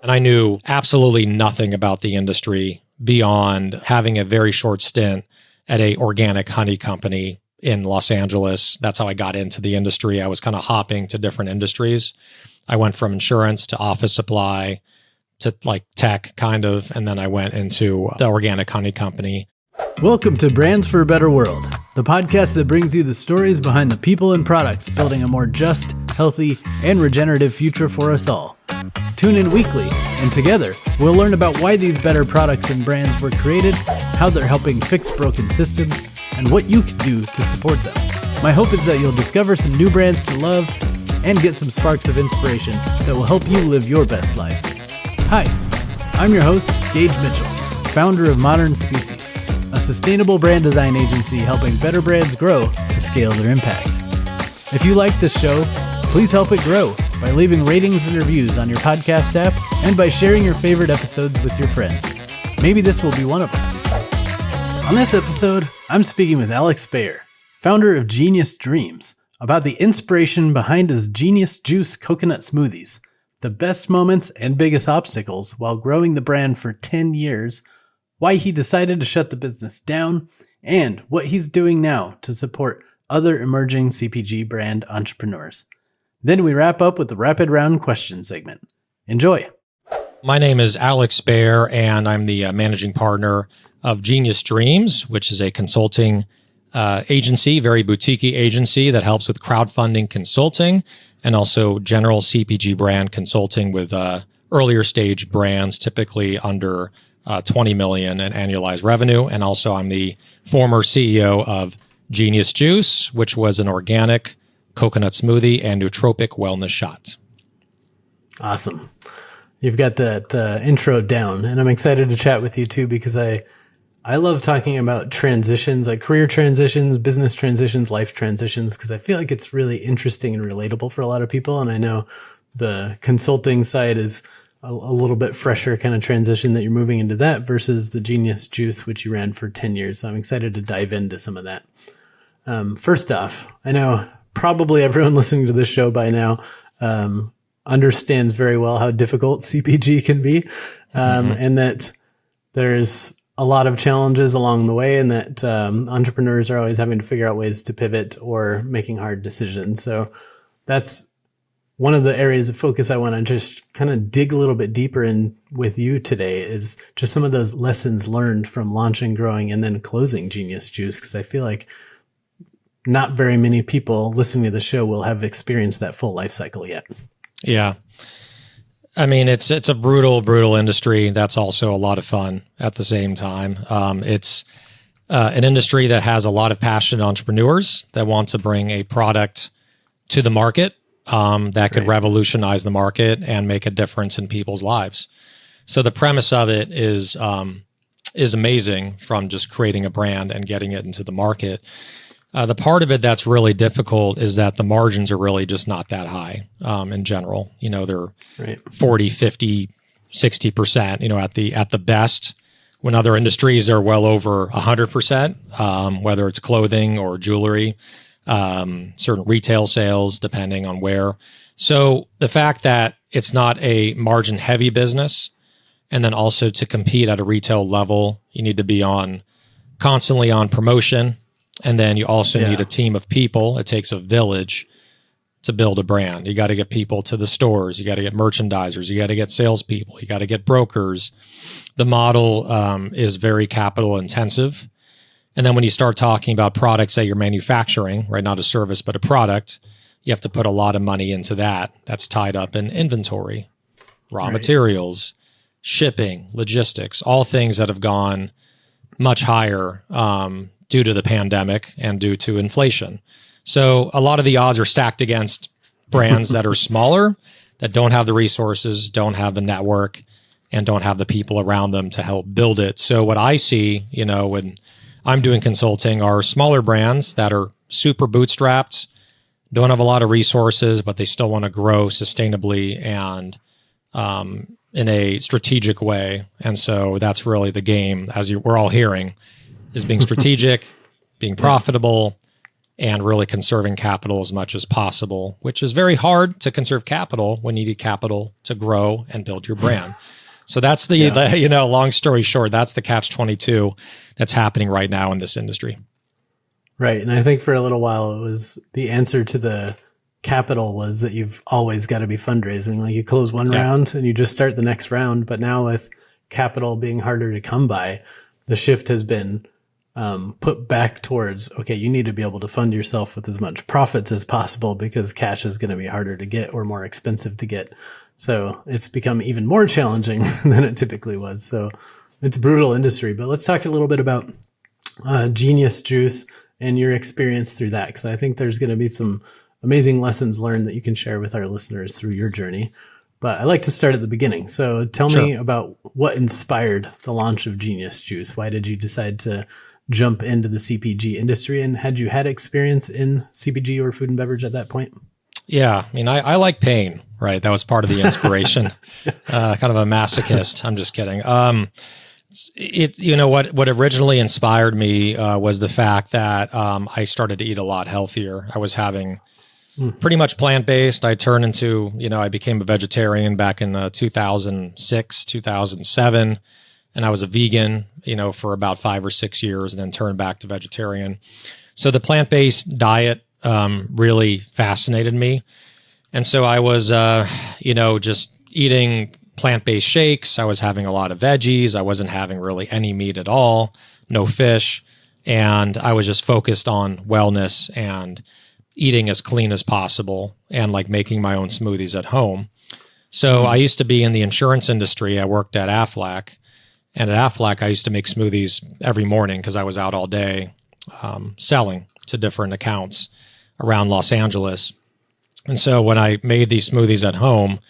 And I knew absolutely nothing about the industry beyond having a very short stint at a organic honey company in Los Angeles. That's how I got into the industry. I was kind of hopping to different industries. I went from insurance to office supply to like tech kind of, and then I went into the organic honey company. Welcome to Brands for a Better World, the podcast that brings you the stories behind the people and products building a more just, healthy, and regenerative future for us all. Tune in weekly, and together, we'll learn about why these better products and brands were created, how they're helping fix broken systems, and what you can do to support them. My hope is that you'll discover some new brands to love and get some sparks of inspiration that will help you live your best life. Hi, I'm your host, Gage Mitchell, founder of Modern Species, a sustainable brand design agency helping better brands grow to scale their impact. If you like this show, please help it grow by leaving ratings and reviews on your podcast app and by sharing your favorite episodes with your friends. Maybe this will be one of them. On this episode, I'm speaking with Alex Bayer, founder of Genius Dreams, about the inspiration behind his Genius Juice coconut smoothies, the best moments and biggest obstacles while growing the brand for 10 years, why he decided to shut the business down, and what he's doing now to support other emerging CPG brand entrepreneurs. Then we wrap up with the rapid round question segment. Enjoy. My name is Alex Bayer, and I'm the managing partner of Genius Dreams, which is a consulting agency, very boutique agency that helps with crowdfunding consulting and also general CPG brand consulting with earlier stage brands, typically under 20 million in annualized revenue. And also I'm the former CEO of Genius Juice, which was an organic coconut smoothie and nootropic wellness shot. Awesome. You've got that intro down, and I'm excited to chat with you too, because I love talking about transitions, like career transitions, business transitions, life transitions, because I feel like it's really interesting and relatable for a lot of people. And I know the consulting side is a little bit fresher kind of transition that you're moving into that versus the Genius Juice, which you ran for 10 years. So I'm excited to dive into some of that. First off, I know probably everyone listening to this show by now understands very well how difficult CPG can be, and that there's a lot of challenges along the way, and that entrepreneurs are always having to figure out ways to pivot or making hard decisions. So that's one of the areas of focus I want to just kind of dig a little bit deeper in with you today, is just some of those lessons learned from launching, growing, and then closing Genius Juice, because I feel like not very many people listening to the show will have experienced that full life cycle yet. Yeah. I mean, it's a brutal industry. That's also a lot of fun at the same time. It's an industry that has a lot of passionate entrepreneurs that want to bring a product to the market that could revolutionize the market and make a difference in people's lives. So the premise of it is amazing, from just creating a brand and getting it into the market. The part of it that's really difficult is that the margins are really just not that high in general. You know, they're 40, 50, 60%, at the best, when other industries are well over 100%, whether it's clothing or jewelry, certain retail sales, depending on where. So the fact that it's not a margin heavy business, and then also to compete at a retail level, you need to be constantly on promotion. And then you also need a team of people. It takes a village to build a brand. You got to get people to the stores. You got to get merchandisers. You got to get salespeople. You got to get brokers. The model is very capital intensive. And then when you start talking about products that you're manufacturing, right, not a service, but a product, you have to put a lot of money into that. That's tied up in inventory, raw materials, shipping, logistics, all things that have gone much higher due to the pandemic and due to inflation. So a lot of the odds are stacked against brands that are smaller, that don't have the resources, don't have the network, and don't have the people around them to help build it. So what I see, when I'm doing consulting, are smaller brands that are super bootstrapped, don't have a lot of resources, but they still want to grow sustainably and in a strategic way. And so that's really the game, we're all hearing, is being strategic, being profitable, and really conserving capital as much as possible, which is very hard to conserve capital when you need capital to grow and build your brand. So that's the long story short, that's the catch-22 that's happening right now in this industry. Right. And I think for a little while, it was the answer to the capital was that you've always got to be fundraising. Like you close one round and you just start the next round. But now with capital being harder to come by, the shift has been put back towards, okay, you need to be able to fund yourself with as much profits as possible because cash is going to be harder to get or more expensive to get. So it's become even more challenging than it typically was. So it's a brutal industry. But let's talk a little bit about Genius Juice and your experience through that, because I think there's going to be some amazing lessons learned that you can share with our listeners through your journey. But I like to start at the beginning. So tell me about what inspired the launch of Genius Juice. Why did you decide to jump into the CPG industry? And had you had experience in CPG or food and beverage at that point? Yeah. I mean, I like pain, right? That was part of the inspiration. Kind of a masochist. I'm just kidding. What originally inspired me was the fact that I started to eat a lot healthier. I was having pretty much plant-based. I turned into, I became a vegetarian back in 2006, 2007, and I was a vegan, for about 5 or 6 years, and then turned back to vegetarian. So the plant-based diet really fascinated me. And so I was, just eating plant-based shakes. I was having a lot of veggies. I wasn't having really any meat at all, no fish. And I was just focused on wellness and eating as clean as possible and like making my own smoothies at home. So I used to be in the insurance industry. I worked at Aflac. And at Aflac, I used to make smoothies every morning because I was out all day selling to different accounts around Los Angeles. And so when I made these smoothies at home,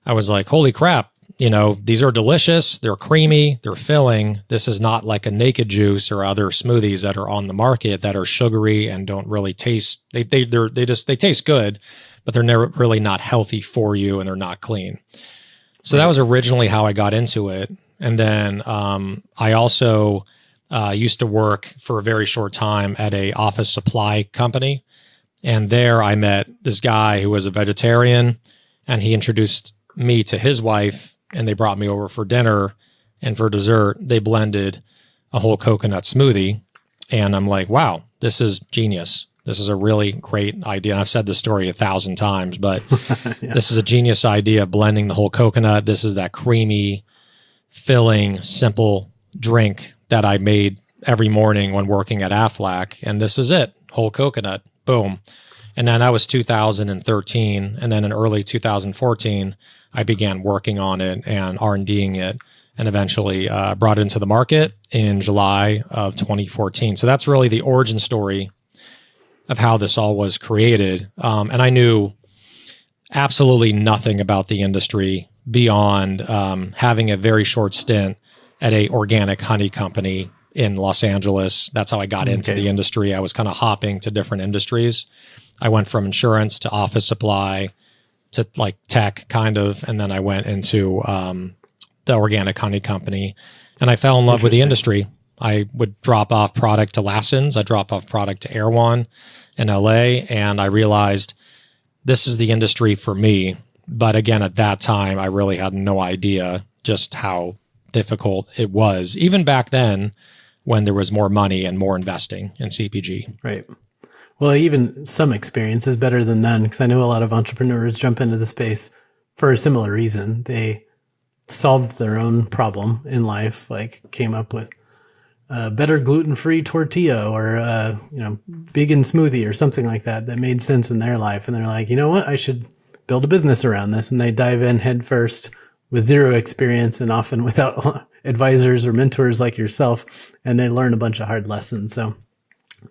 I was like, holy crap, these are delicious. They're creamy. They're filling. This is not like a Naked Juice or other smoothies that are on the market that are sugary and don't really taste. They taste good, but they're never really not healthy for you and they're not clean. So that was originally how I got into it. And then I also used to work for a very short time at a office supply company. And there I met this guy who was a vegetarian, and he introduced me to his wife, and they brought me over for dinner, and for dessert they blended a whole coconut smoothie. And I'm like, wow, this is genius. This is a really great idea. And I've said this story 1,000 times, but This is a genius idea, blending the whole coconut. This is that creamy, filling, simple drink that I made every morning when working at Aflac. And this is it, whole coconut, boom. And then that was 2013. And then in early 2014, I began working on it and R&Ding it, and eventually brought it into the market in July of 2014. So that's really the origin story of how this all was created. And I knew absolutely nothing about the industry beyond having a very short stint at a organic honey company in Los Angeles. That's how I got into the industry. I was kind of hopping to different industries. I went from insurance to office supply to like tech kind of, and then I went into the organic honey company, and I fell in love with the industry. I would drop off product to Lassen's. I drop off product to Erewhon in LA, and I realized this is the industry for me. But again, at that time, I really had no idea just how difficult it was, even back then when there was more money and more investing in CPG. Right. Well, even some experience is better than none, because I know a lot of entrepreneurs jump into the space for a similar reason. They solved their own problem in life, like came up with a better gluten-free tortilla or vegan smoothie or something like that made sense in their life. And they're like, you know what, I should build a business around this. And they dive in head first with zero experience and often without advisors or mentors like yourself. And they learn a bunch of hard lessons. So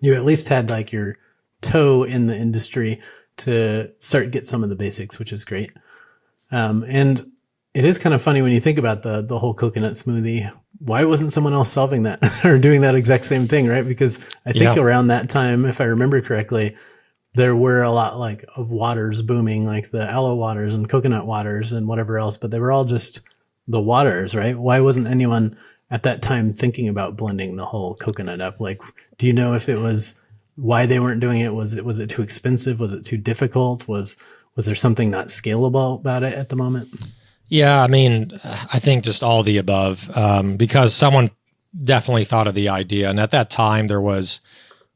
you at least had like your toe in the industry to get some of the basics, which is great. And it is kind of funny when you think about the whole coconut smoothie. Why wasn't someone else solving that or doing that exact same thing, right? Because I think around that time, if I remember correctly, there were a lot like of waters booming, like the aloe waters and coconut waters and whatever else, but they were all just the waters, right? Why wasn't anyone at that time thinking about blending the whole coconut up? Like, do you know if it was why they weren't doing it? Was it too expensive? Was it too difficult? Was there something not scalable about it at the moment? Yeah, I mean, I think just all the above, because someone definitely thought of the idea. And at that time, there was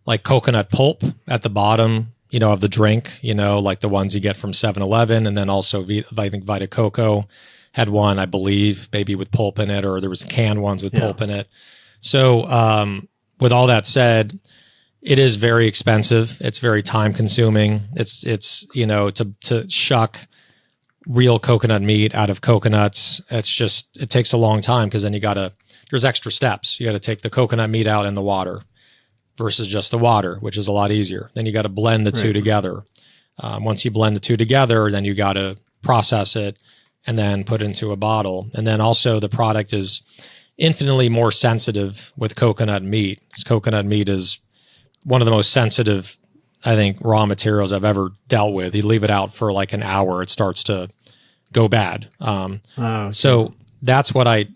like coconut pulp at the bottom, of the drink, like the ones you get from 7-Eleven. And then also, I think Vita Coco had one, I believe, maybe with pulp in it, or there was canned ones with pulp in it. So with all that said, it is very expensive. It's very time consuming. It's to shuck real coconut meat out of coconuts. It takes a long time, because then there's extra steps. You got to take the coconut meat out in the water versus just the water, which is a lot easier. Then you got to blend the two together. Once you blend the two together, then you got to process it and then put it into a bottle. And then also the product is infinitely more sensitive with coconut meat. Coconut meat is one of the most sensitive, I think, raw materials I've ever dealt with. You leave it out for like an hour, it starts to go bad. Okay. So that's what I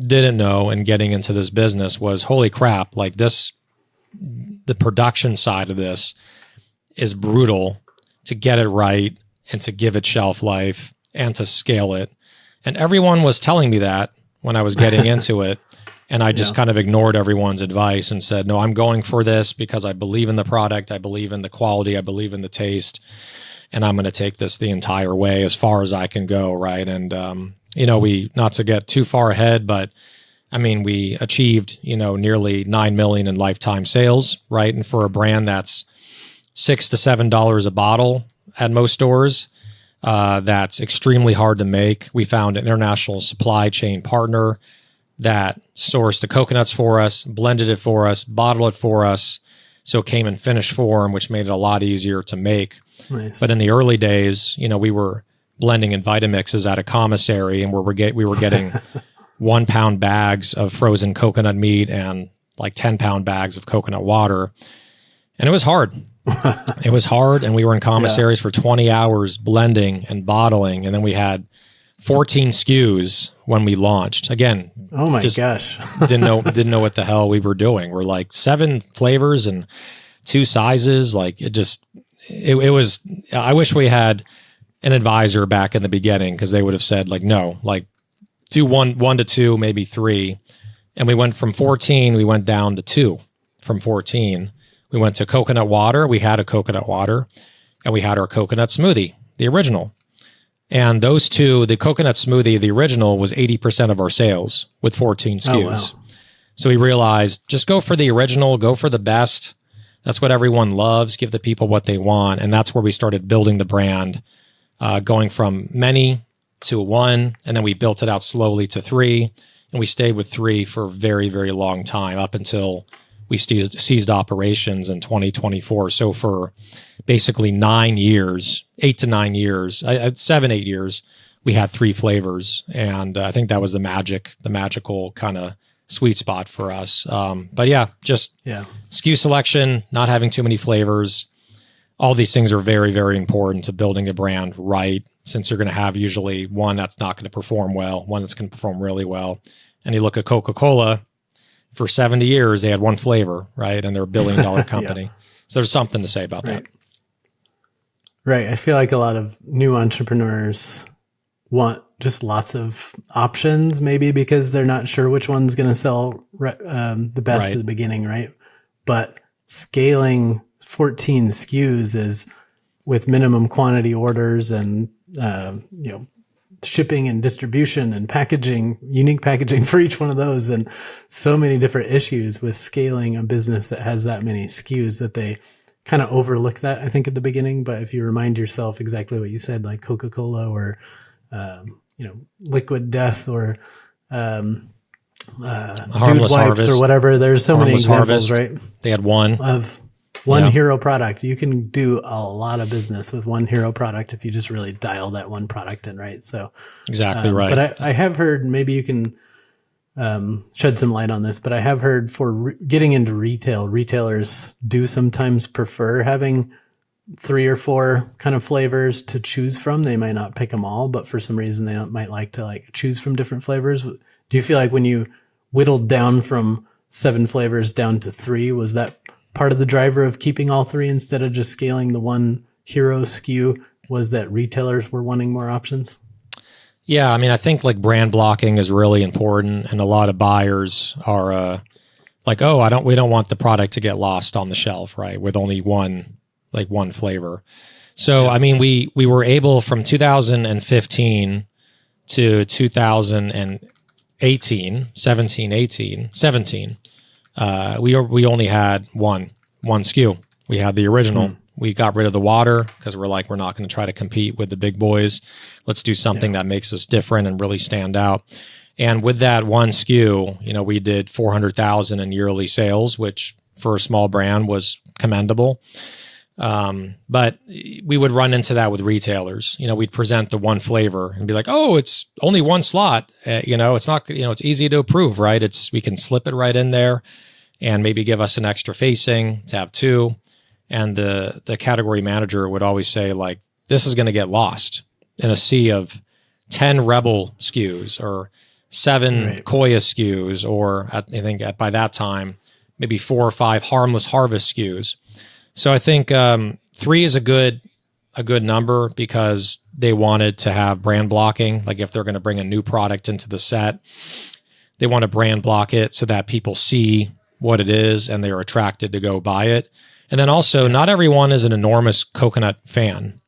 didn't know in getting into this business was, holy crap, like the production side of this is brutal to get it right and to give it shelf life and to scale it. And everyone was telling me that when I was getting into it. And I just kind of ignored everyone's advice and said, no, I'm going for this because I believe in the product. I believe in the quality. I believe in the taste. And I'm going to take this the entire way as far as I can go. Right. And, not to get too far ahead, but I mean, we achieved, nearly 9 million in lifetime sales. Right. And for a brand that's $6 to $7 a bottle at most stores, that's extremely hard to make. We found an international supply chain partner that sourced the coconuts for us, blended it for us, bottled it for us. So it came in finished form, which made it a lot easier to make. Nice. But in the early days, we were blending in Vitamixes at a commissary, and we were getting 1 pound bags of frozen coconut meat and like 10-pound bags of coconut water. And it was hard. It was hard. And we were in commissaries for 20 hours blending and bottling. And then we had 14 SKUs when we launched. Again, oh my gosh. didn't know what the hell we were doing. We're like 7 flavors and 2 sizes. Like it was, I wish we had an advisor back in the beginning, because they would have said like, no, like do one to 2, maybe 3. And we went from 14, we went down to 2 from 14. We went to coconut water. We had a coconut water, and we had our coconut smoothie, the original. And those two, the coconut smoothie, the original, was 80% of our sales with 14 SKUs. Oh, wow. So we realized, just go for the original, go for the best. That's what everyone loves. Give the people what they want. And that's where we started building the brand, going from many to 1. And then we built it out slowly to 3. And we stayed with 3 for a very, very long time, up until we ceased operations in 2024. So for basically 9 years, 8 to 9 years, 7, 8 years, we had 3 flavors. And I think that was the magical kind of sweet spot for us. But just SKU selection, not having too many flavors. All these things are very, very important to building a brand right, since you're going to have usually one that's not going to perform well, one that's going to perform really well. And you look at Coca-Cola, for 70 years, they had 1 flavor, right? And they're $1 billion company. So there's something to say about that. Right. I feel like a lot of new entrepreneurs want just lots of options, maybe because they're not sure which one's going to sell the best at the beginning, right? But scaling 14 SKUs is with minimum quantity orders and shipping and distribution and packaging, unique packaging for each one of those, and so many different issues with scaling a business that has that many SKUs that they kind of overlook that, I think, at the beginning. But if you remind yourself exactly what you said, like Coca-Cola or Liquid Death or Dude Wipes Harvest, or whatever, there's so many examples, Harvest, right? They had 1 of one hero product. You can do a lot of business with one hero product if you just really dial that one product in, right? So exactly right. But I have heard, maybe you can shed some light on this, but I have heard for getting into retail, retailers do sometimes prefer having 3 or 4 kind of flavors to choose from. They might not pick them all, but for some reason they might like to choose from different flavors. Do you feel like when you whittled down from 7 flavors down to 3, was that part of the driver of keeping all three instead of just scaling the one hero SKU was that retailers were wanting more options? Yeah, I mean, I think like brand blocking is really important, and a lot of buyers are like, oh, we don't want the product to get lost on the shelf, right? With only one flavor. So, I mean, we were able from 2015 to 2018, 17, 18, 17. We only had one SKU. We had the original. We got rid of the water because we're not going to try to compete with the big boys. Let's do something that makes us different and really stand out. And with that one SKU, we did 400,000 in yearly sales, which for a small brand was commendable. But we would run into that with retailers. We'd present the one flavor and be like, oh, it's only one slot. It's not, it's easy to approve, right? We can slip it right in there and maybe give us an extra facing to have two. And the category manager would always say, like, this is going to get lost in a sea of 10 Rebel SKUs or 7 Koya SKUs, or I think by that time, maybe 4 or 5 Harmless Harvest SKUs. So I think 3 is a good number because they wanted to have brand blocking. Like if they're going to bring a new product into the set, they want to brand block it so that people see what it is and they're attracted to go buy it. And then also, not everyone is an enormous coconut fan.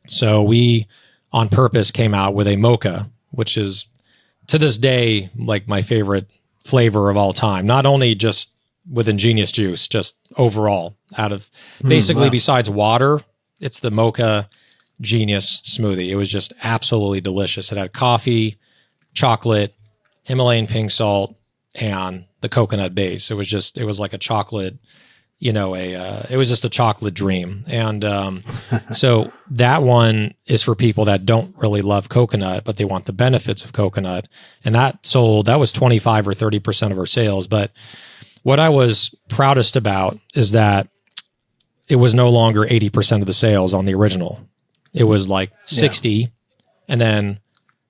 So we, on purpose, came out with a mocha, which is, to this day, like my favorite flavor of all time. Not only just with Ingenious Juice, just overall. Out of, basically, besides water, it's the Mocha Genius smoothie. It was just absolutely delicious. It had coffee, chocolate, Himalayan pink salt, and the coconut base. It was like a chocolate, it was just a chocolate dream. And so that one is for people that don't really love coconut, but they want the benefits of coconut. And that was 25 or 30% of our sales. But what I was proudest about is that it was no longer 80% of the sales on the original. It was like 60, and then,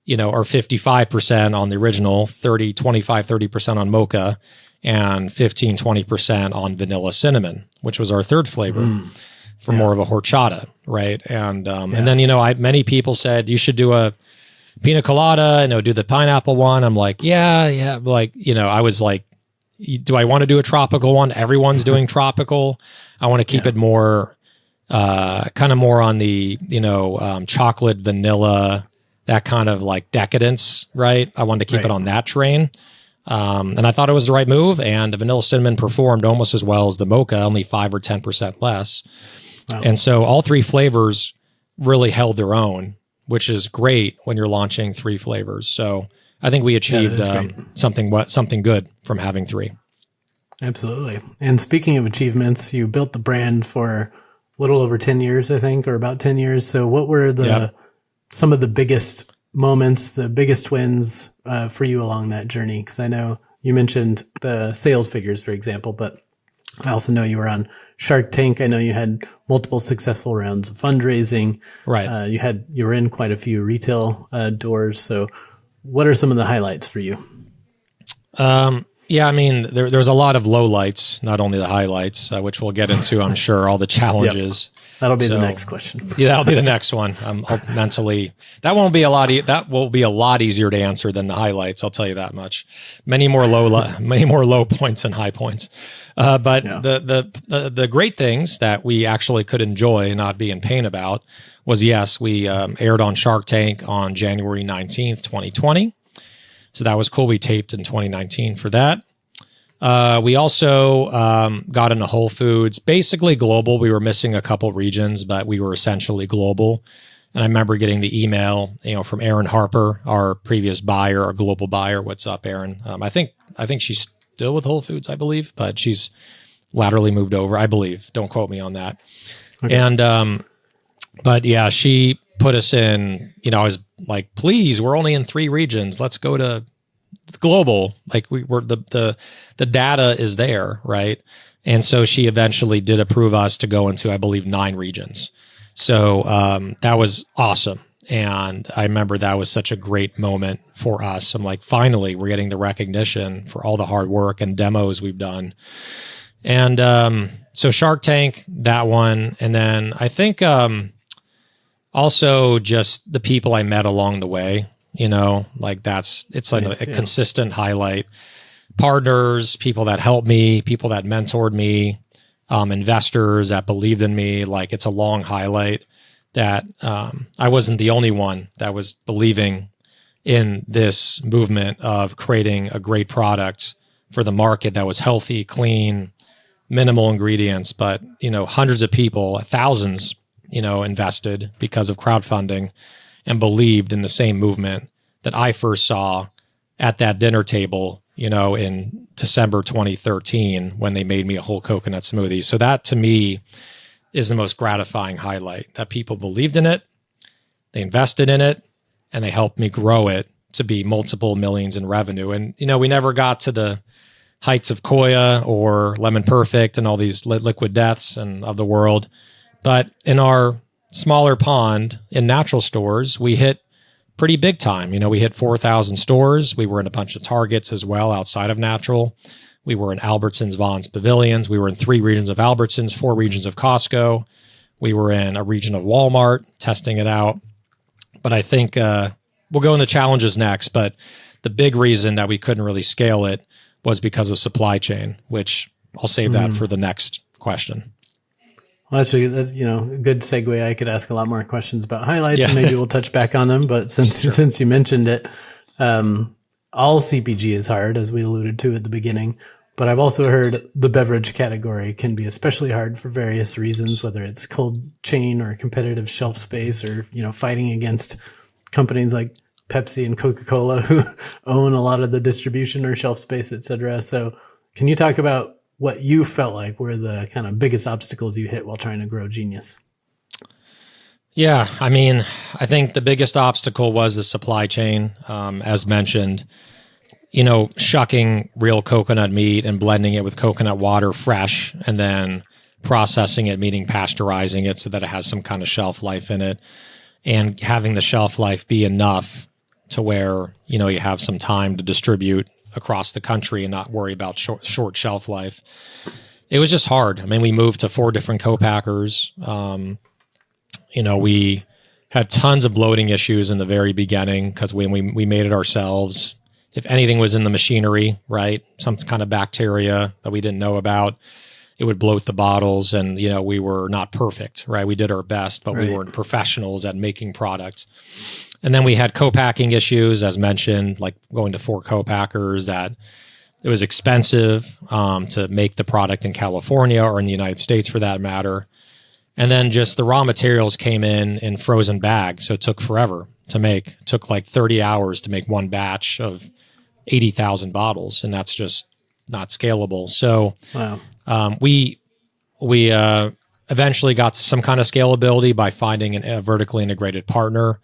or 55% on the original, 30% on mocha, and 20% on vanilla cinnamon, which was our third flavor for more of a horchata, right? And and then, many people said you should do a pina colada, do the pineapple one. I'm like, yeah. Like, I was like, do I want to do a tropical one? Everyone's doing tropical. I want to keep it more, kind of more on the, chocolate, vanilla, that kind of like decadence, right? I wanted to keep it on that train. And I thought it was the right move. And the vanilla cinnamon performed almost as well as the mocha, only 5 or 10% less. Wow. And so all 3 flavors really held their own, which is great when you're launching 3 flavors. So I think we achieved something good from having 3. Absolutely. And speaking of achievements, you built the brand for a little over 10 years, I think, or about 10 years. So what were some of the biggest moments, the biggest wins for you along that journey? Because I know you mentioned the sales figures, for example, but I also know you were on Shark Tank. I know you had multiple successful rounds of fundraising. Right. You were in quite a few retail doors. So what are some of the highlights for you? Yeah, I mean, there's a lot of lowlights, not only the highlights, which we'll get into, I'm sure, all the challenges. That'll be the next question. Yeah, that'll be the next one. Mentally, that will be a lot easier to answer than the highlights. I'll tell you that much. Many more low points than high points. But the great things that we actually could enjoy and not be in pain about was, yes, we aired on Shark Tank on January 19th, 2020. So that was cool. We taped in 2019 for that. We also got into Whole Foods, basically global. We were missing a couple regions, but we were essentially global. And I remember getting the email, from Erin Harper, our previous buyer, our global buyer. What's up, Erin? I think she's still with Whole Foods, I believe, but she's laterally moved over, I believe. Don't quote me on that. Okay. And but yeah, she put us in. I was like, please, we're only in 3 regions. Let's go to global. Like the data is there, right? And so she eventually did approve us to go into, I believe, 9 regions. So that was awesome. And I remember that was such a great moment for us. I'm like, finally, we're getting the recognition for all the hard work and demos we've done. And so Shark Tank, that one. And then I think also just the people I met along the way, like it's like Nice, a consistent highlight. Partners, people that helped me, people that mentored me, investors that believed in me. Like it's a long highlight that I wasn't the only one that was believing in this movement of creating a great product for the market that was healthy, clean, minimal ingredients, but hundreds of people, thousands, invested because of crowdfunding and believed in the same movement that I first saw at that dinner table, in December 2013 when they made me a whole coconut smoothie. So that to me is the most gratifying highlight, that people believed in it, they invested in it, and they helped me grow it to be multiple millions in revenue. And, we never got to the heights of Koya or Lemon Perfect and all these liquid deaths and of the world. But in our smaller pond in natural stores, we hit pretty big time. We hit 4,000 stores. We were in a bunch of Targets as well outside of natural. We were in Albertsons, Vons, Pavilions. We were in 3 regions of Albertsons, 4 regions of Costco. We were in a region of Walmart testing it out. But I think we'll go into challenges next. But the big reason that we couldn't really scale it was because of supply chain, which I'll save that for the next question. Well, that's a good segue. I could ask a lot more questions about highlights, and maybe we'll touch back on them. But since you mentioned it, all CPG is hard, as we alluded to at the beginning. But I've also heard the beverage category can be especially hard for various reasons, whether it's cold chain or competitive shelf space, or fighting against companies like Pepsi and Coca-Cola who own a lot of the distribution or shelf space, et cetera. So can you talk about what you felt like were the kind of biggest obstacles you hit while trying to grow Genius? Yeah, I think the biggest obstacle was the supply chain, as mentioned. Shucking real coconut meat and blending it with coconut water fresh, and then processing it, meaning pasteurizing it so that it has some kind of shelf life in it, and having the shelf life be enough to where, you have some time to distribute across the country and not worry about short shelf life. It was just hard. We moved to 4 different co-packers. We had tons of bloating issues in the very beginning because when we made it ourselves, if anything was in the machinery, right, some kind of bacteria that we didn't know about, it would bloat the bottles. And, we were not perfect, right? We did our best, but we weren't professionals at making products. And then we had co-packing issues, as mentioned, like going to 4 co-packers, that it was expensive to make the product in California or in the United States for that matter. And then just the raw materials came in frozen bags. So it took forever to make. It took like 30 hours to make one batch of 80,000 bottles. And that's just not scalable. So we eventually got to some kind of scalability by finding a vertically integrated partner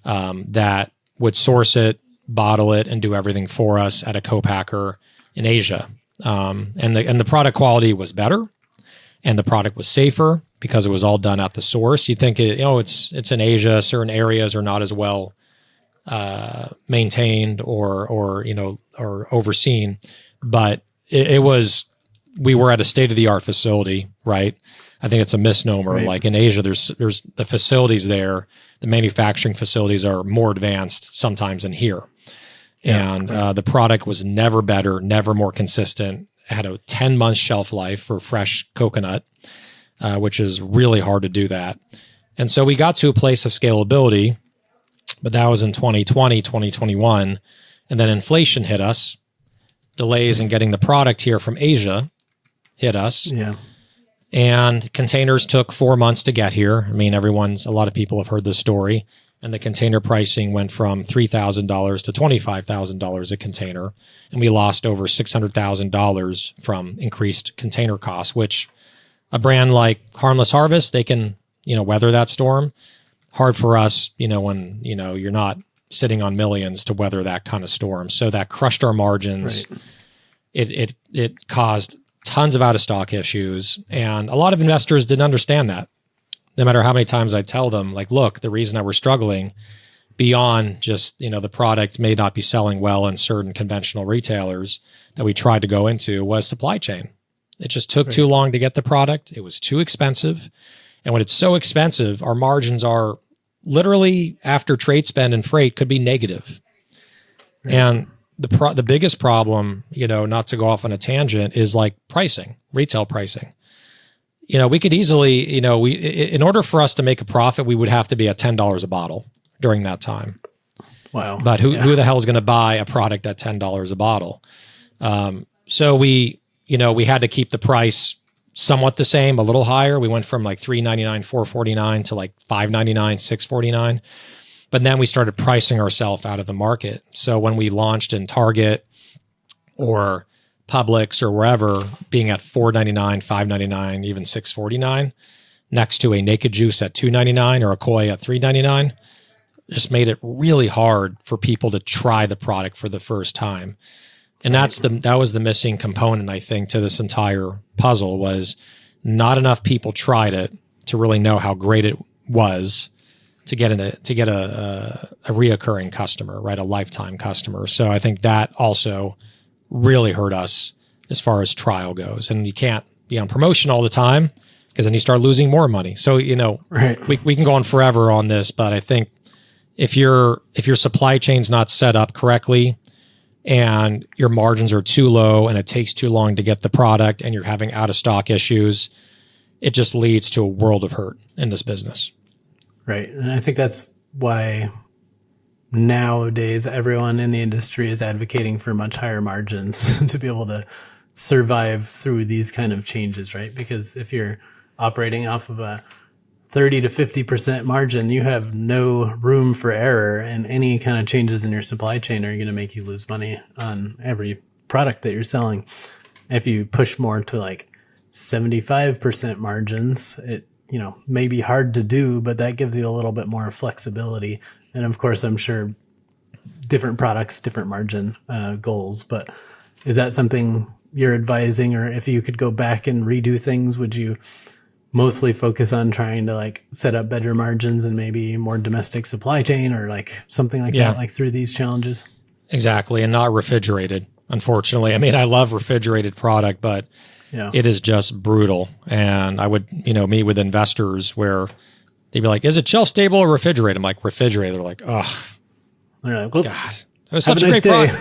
that would source it, bottle it, and do everything for us at a co-packer in Asia. And the product quality was better, and the product was safer because it was all done at the source. You think it's in Asia, certain areas are not as well maintained or overseen, but we were at a state-of-the-art facility, right? I think it's a misnomer. Right. Like in Asia, there's the facilities there, the manufacturing facilities are more advanced sometimes than here. Yeah, and the product was never better, never more consistent. It had a 10-month shelf life for fresh coconut, which is really hard to do that. And so we got to a place of scalability, but that was in 2020, 2021. And then inflation hit us. Delays in getting the product here from Asia hit us. Yeah. And containers took 4 months to get here. A lot of people have heard this story. And the container pricing went from $3,000 to $25,000 a container. And we lost over $600,000 from increased container costs, which a brand like Harmless Harvest, they can, weather that storm. Hard for us, when, you're not sitting on millions to weather that kind of storm. So that crushed our margins. Right. It caused tons of out of stock issues. And a lot of investors didn't understand that. No matter how many times I tell them, like, look, the reason that we're struggling beyond just, the product may not be selling well in certain conventional retailers that we tried to go into was supply chain. It just took too long to get the product. It was too expensive. And when it's so expensive, our margins are literally, after trade spend and freight, could be negative. Right. And the biggest problem, not to go off on a tangent, is like pricing, retail pricing. We could easily, in order for us to make a profit, we would have to be at $10 a bottle during that time. Wow. But who the hell is going to buy a product at $10 a bottle? So we had to keep the price somewhat the same, a little higher. We went from like $3.99, $4.49 to like $5.99, $6.49. But then we started pricing ourselves out of the market. So when we launched in Target or Publix or wherever, being at $4.99, $5.99, even $6.49, next to a Naked Juice at $2.99 or a Koi at $3.99, just made it really hard for people to try the product for the first time. And that was the missing component, I think, to this entire puzzle, was not enough people tried it to really know how great it was to get a reoccurring customer, right? A lifetime customer. So I think that also really hurt us as far as trial goes. And you can't be on promotion all the time, because then you start losing more money. So, right. we can go on forever on this, but I think if your supply chain's not set up correctly and your margins are too low and it takes too long to get the product and you're having out of stock issues, it just leads to a world of hurt in this business. Right. And I think that's why nowadays everyone in the industry is advocating for much higher margins to be able to survive through these kind of changes, right? Because if you're operating off of a 30 to 50% margin, you have no room for error, and any kind of changes in your supply chain are going to make you lose money on every product that you're selling. If you push more to like 75% margins, it may be hard to do, but that gives you a little bit more flexibility. And of course, I'm sure different products, different margin goals, but is that something you're advising? Or if you could go back and redo things, would you mostly focus on trying to like set up better margins and maybe more domestic supply chain or like something like that, like through these challenges? Exactly. And not refrigerated, unfortunately. I mean, I love refrigerated product, but it is just brutal. And I would, meet with investors where they'd be like, is it shelf stable or refrigerated? I'm like, refrigerated. They're like, oh, they're like, well, God, it was such a great product.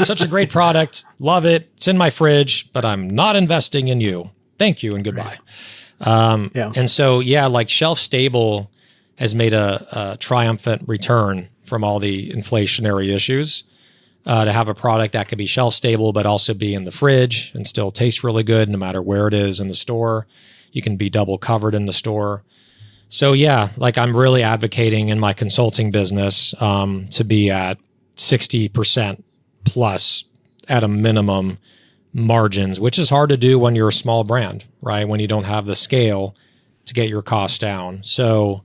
Such a great product. Love it. It's in my fridge, but I'm not investing in you. Thank you and goodbye. Right. And so, like shelf stable has made a triumphant return from all the inflationary issues. To have a product that could be shelf stable, but also be in the fridge and still taste really good no matter where it is in the store. You can be double covered in the store. So like I'm really advocating in my consulting business to be at 60% plus at a minimum margins, which is hard to do when you're a small brand, right? When you don't have the scale to get your costs down. So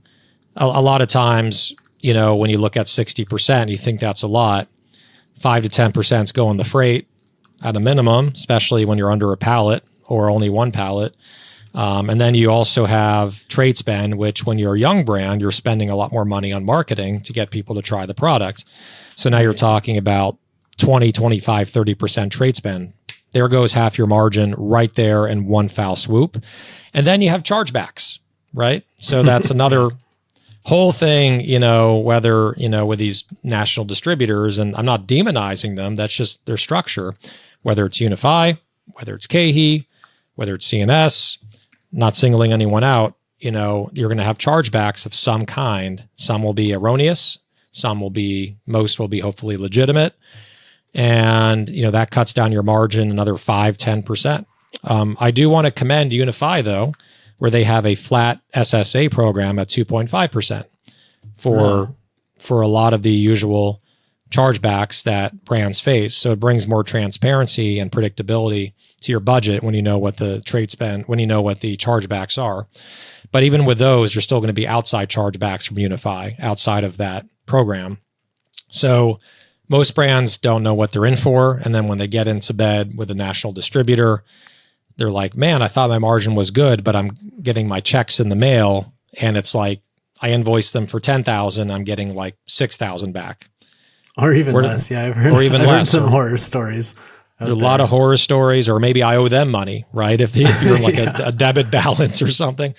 a lot of times, when you look at 60%, you think that's a lot. 5 to 10% is going the freight at a minimum, especially when you're under a pallet or only one pallet. And then you also have trade spend, which when you're a young brand, you're spending a lot more money on marketing to get people to try the product. So now you're talking about 20, 25, 30% trade spend. There goes half your margin right there in one foul swoop. And then you have chargebacks, right? So that's another whole thing, whether, with these national distributors, and I'm not demonizing them, that's just their structure, whether it's Unify, whether it's KeHE, whether it's CNS, not singling anyone out, you're going to have chargebacks of some kind. Some will be erroneous. Most will be hopefully legitimate. And, that cuts down your margin another 5, 10%. I do want to commend Unify though, where they have a flat SSA program at 2.5% for a lot of the usual chargebacks that brands face. So it brings more transparency and predictability to your budget when you know what the trade spend, when you know what the chargebacks are. But even with those, you're still going to be outside chargebacks from Unify, outside of that program. So most brands don't know what they're in for. And then when they get into bed with a national distributor, they're like, man, I thought my margin was good, but I'm getting my checks in the mail. And it's like, I invoiced them for 10,000. I'm getting like 6,000 back. Or even less. Yeah. I've heard some horror stories There's a lot of horror stories, or maybe I owe them money, right? If you're like a debit balance or something.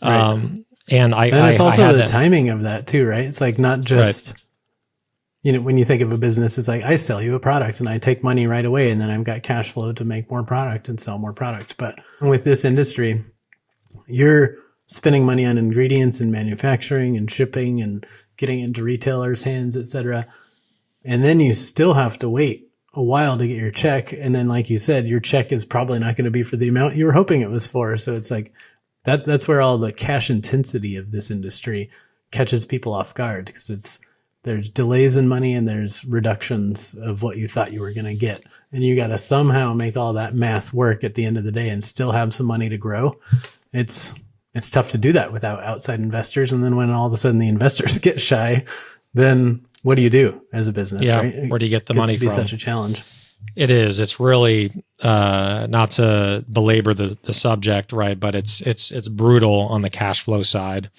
Right. And it's also I the timing of that too, right? It's like not just, when you think of a business, it's like I sell you a product and I take money right away, and then I've got cash flow to make more product and sell more product. But with this industry, you're spending money on ingredients and manufacturing and shipping and getting into retailers' hands, et cetera. And then you still have to wait a while to get your check. And then, like you said, your check is probably not going to be for the amount you were hoping it was for. So it's like, that's where all the cash intensity of this industry catches people off guard, because there's delays in money and there's reductions of what you thought you were going to get. And you got to somehow make all that math work at the end of the day and still have some money to grow. It's tough to do that without outside investors. And then when all of a sudden the investors get shy, then what do you do as a business? Yeah, right? where do you get the money from? It's such a challenge. It is. It's really not to belabor the subject, right? But it's brutal on the cash flow side,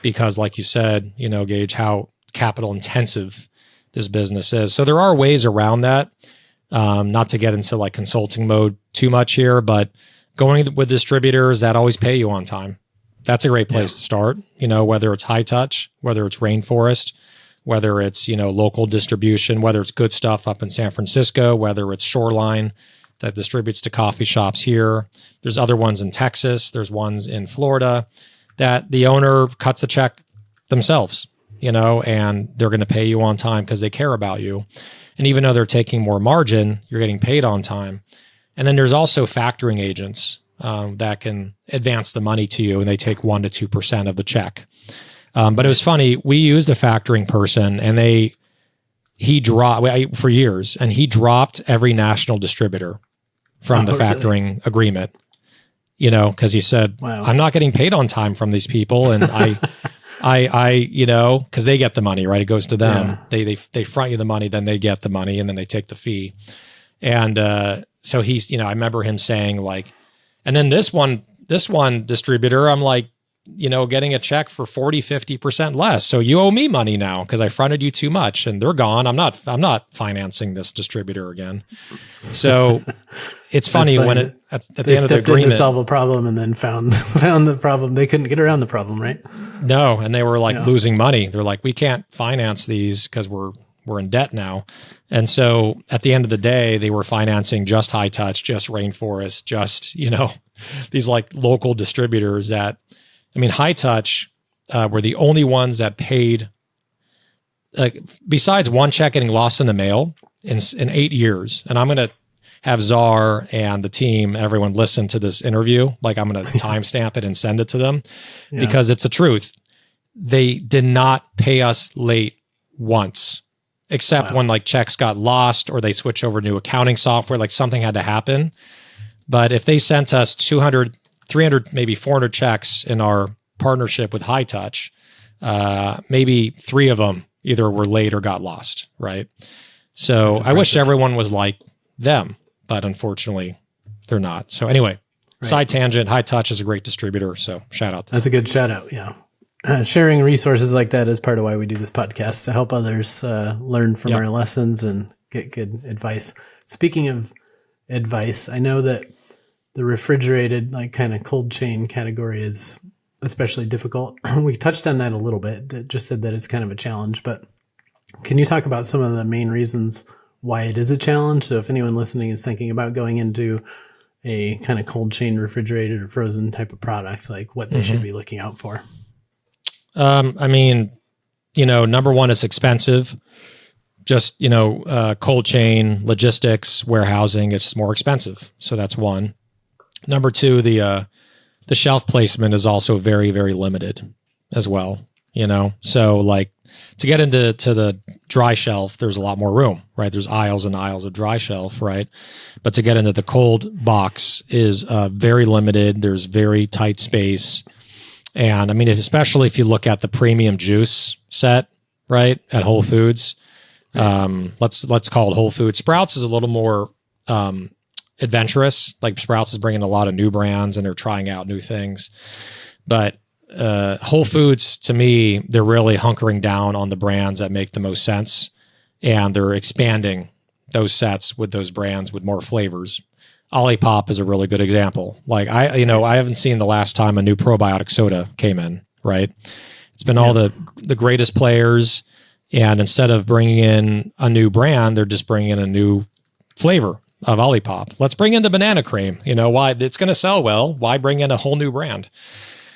because, like you said, Gage, how capital intensive this business is. So there are ways around that. Not to get into like consulting mode too much here, but going with distributors that always pay you on time. That's a great place to start. Whether it's High Touch, whether it's Rainforest, whether it's, local distribution, whether it's Good Stuff up in San Francisco, whether it's Shoreline that distributes to coffee shops here. There's other ones in Texas. There's ones in Florida that the owner cuts a check themselves, and they're going to pay you on time because they care about you. And even though they're taking more margin, you're getting paid on time. And then there's also factoring agents that can advance the money to you, and they take 1% to 2% of the check. But it was funny. We used a factoring person, and he dropped for years, and he dropped every national distributor from the factoring agreement. Because he said, wow, I'm not getting paid on time from these people, and because they get the money, right? It goes to them. Yeah. They front you the money, then they get the money, and then they take the fee. And so he's, I remember him saying like, and then this one distributor, I'm like, getting a check for 40, 50% less. So you owe me money now because I fronted you too much, and they're gone. I'm not financing this distributor again. So it's funny when at the end of the agreement, to solve a problem and then found the problem. They couldn't get around the problem, right? No. And they were like losing money. They're like, we can't finance these because we're in debt now. And so at the end of the day, they were financing just High Touch, just Rainforest, just, these like local distributors that, High Touch were the only ones that paid, besides one check getting lost in the mail in 8 years. And I'm going to have Czar and the team, everyone listen to this interview. Like I'm going to timestamp it and send it to them because it's the truth. They did not pay us late once, except when like checks got lost or they switch over to new accounting software, like something had to happen. But if they sent us 200, 300, maybe 400 checks in our partnership with High Touch, maybe 3 of them either were late or got lost, right? So I wish everyone was like them, but unfortunately they're not. So anyway, side tangent, High Touch is a great distributor, so shout out to them. That's a good shout out, yeah. Sharing resources like that is part of why we do this podcast, to help others learn from our lessons and get good advice. Speaking of advice, I know that the refrigerated, like kind of cold chain category is especially difficult. We touched on that a little bit, that just said that it's kind of a challenge, but can you talk about some of the main reasons why it is a challenge? So if anyone listening is thinking about going into a kind of cold chain refrigerated or frozen type of product, like what they should be looking out for. Number one, it's expensive. Just, cold chain, logistics, warehousing, it's more expensive. So that's one. Number two, the shelf placement is also very, very limited as well, So like to get into the dry shelf, there's a lot more room, right? There's aisles and aisles of dry shelf, right? But to get into the cold box is very limited. There's very tight space. And especially if you look at the premium juice set, right, at Whole Foods, let's call it Whole Foods. Sprouts is a little more adventurous. Like Sprouts is bringing a lot of new brands and they're trying out new things. But Whole Foods, to me, they're really hunkering down on the brands that make the most sense, and they're expanding those sets with those brands with more flavors. Olipop is a really good example. Like I haven't seen the last time a new probiotic soda came in, right? It's been all the greatest players, and instead of bringing in a new brand, they're just bringing in a new flavor of Olipop. Let's bring in the banana cream. Why? It's going to sell well. Why bring in a whole new brand?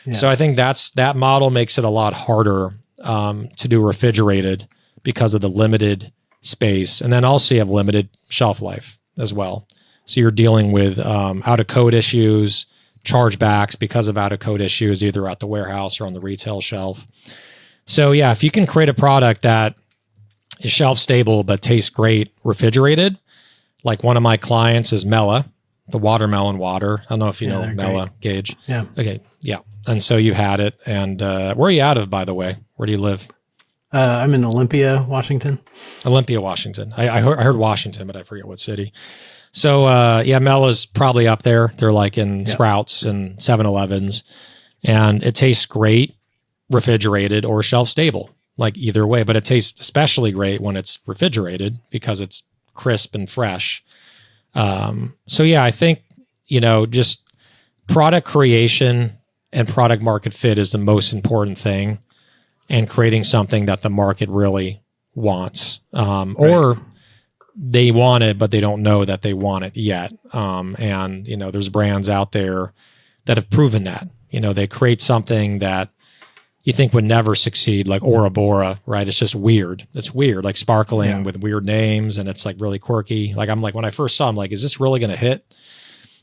Yeah. So I think that model makes it a lot harder to do refrigerated because of the limited space, and then also you have limited shelf life as well. So you're dealing with out of code issues, chargebacks because of out of code issues, either at the warehouse or on the retail shelf. So yeah, if you can create a product that is shelf stable but tastes great refrigerated, like one of my clients is Mela, the watermelon water. I don't know if you know Mela, Gage. Yeah. Okay. Yeah. And so you've had it. And where are you out of, by the way? Where do you live? I'm in Olympia, Washington. Olympia, Washington. I heard Washington, but I forget what city. So Mela's probably up there. They're like in Sprouts and 7-Elevens. And it tastes great refrigerated or shelf stable, like either way. But it tastes especially great when it's refrigerated because it's crisp and fresh. So yeah, I think, just product creation and product market fit is the most important thing, and creating something that the market really wants, or they want it, but they don't know that they want it yet. And there's brands out there that have proven that, they create something that you think would never succeed, like Ora Bora, right? It's just weird. It's weird, like sparkling with weird names, and it's like really quirky. Like when I first saw him, like, is this really going to hit?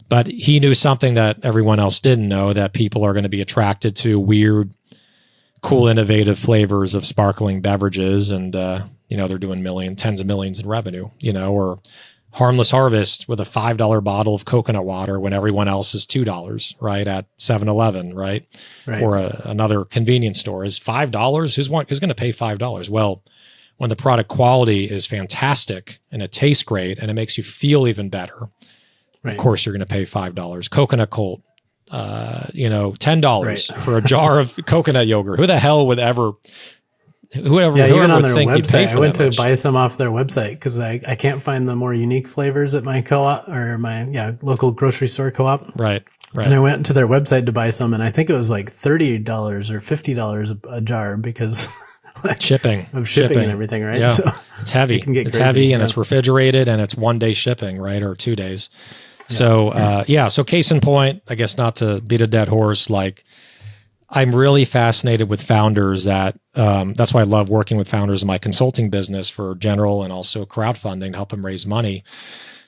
But he knew something that everyone else didn't know, that people are going to be attracted to weird, cool, innovative flavors of sparkling beverages. And, they're doing tens of millions in revenue, or Harmless Harvest with a $5 bottle of coconut water when everyone else is $2, right? At 7-Eleven, right? Or another convenience store is $5. Who's going to pay $5? Well, when the product quality is fantastic and it tastes great and it makes you feel even better, of course you're going to pay $5. Coconut Colt, $10 for a jar of coconut yogurt. Who the hell would ever? Whoever even on their think website, I went to much. buy some off their website because I can't find the more unique flavors at my co-op or my local grocery store co-op. Right. And I went to their website to buy some, and I think it was like $30 or $50 a jar because shipping and everything, right? Yeah. So it's heavy. It can get it's crazy, heavy, and it's refrigerated, and it's 1 day shipping, right, or 2 days. So so case in point, I guess not to beat a dead horse, like I'm really fascinated with founders that that's why I love working with founders in my consulting business for general and also crowdfunding to help them raise money,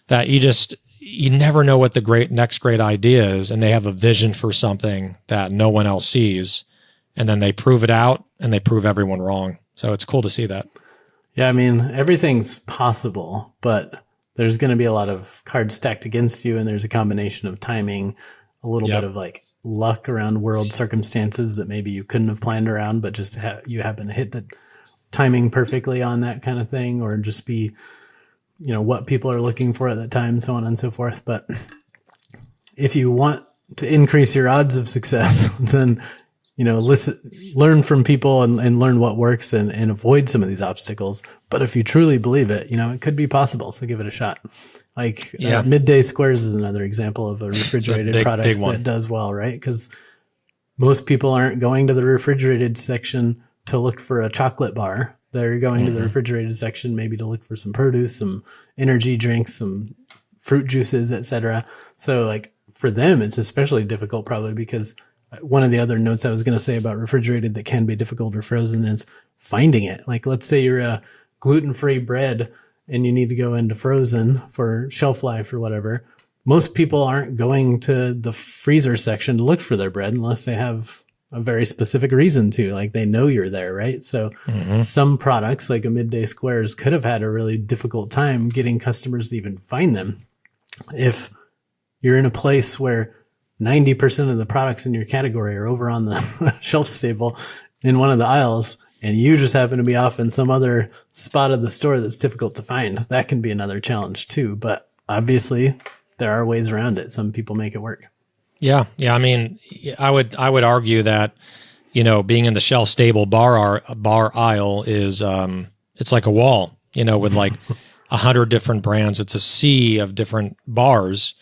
that you never know what the next great idea is, and they have a vision for something that no one else sees, and then they prove it out and they prove everyone wrong. So it's cool to see that. Yeah, I mean, everything's possible, but there's going to be a lot of cards stacked against you, and there's a combination of timing, a little bit of like luck around world circumstances that maybe you couldn't have planned around, but just you happen to hit the timing perfectly on that kind of thing, or just be, what people are looking for at that time, so on and so forth. But if you want to increase your odds of success, then, learn from people and learn what works and avoid some of these obstacles. But if you truly believe it, it could be possible. So give it a shot. Like Midday Squares is another example of a refrigerated product that does well, right? Because most people aren't going to the refrigerated section to look for a chocolate bar. They're going to the refrigerated section maybe to look for some produce, some energy drinks, some fruit juices, etc. So like for them, it's especially difficult probably because one of the other notes I was going to say about refrigerated that can be difficult or frozen is finding it. Like let's say you're a gluten-free bread and you need to go into frozen for shelf life or whatever. Most people aren't going to the freezer section to look for their bread unless they have a very specific reason to, like they know you're there, right? So some products like a Midday Squares could have had a really difficult time getting customers to even find them. If you're in a place where 90% of the products in your category are over on the shelf stable in one of the aisles, and you just happen to be off in some other spot of the store that's difficult to find, that can be another challenge too. But obviously there are ways around it. Some people make it work. Yeah. I mean, I would argue that, being in the shelf stable bar aisle is, it's like a wall, with like 100 different brands. It's a sea of different bars.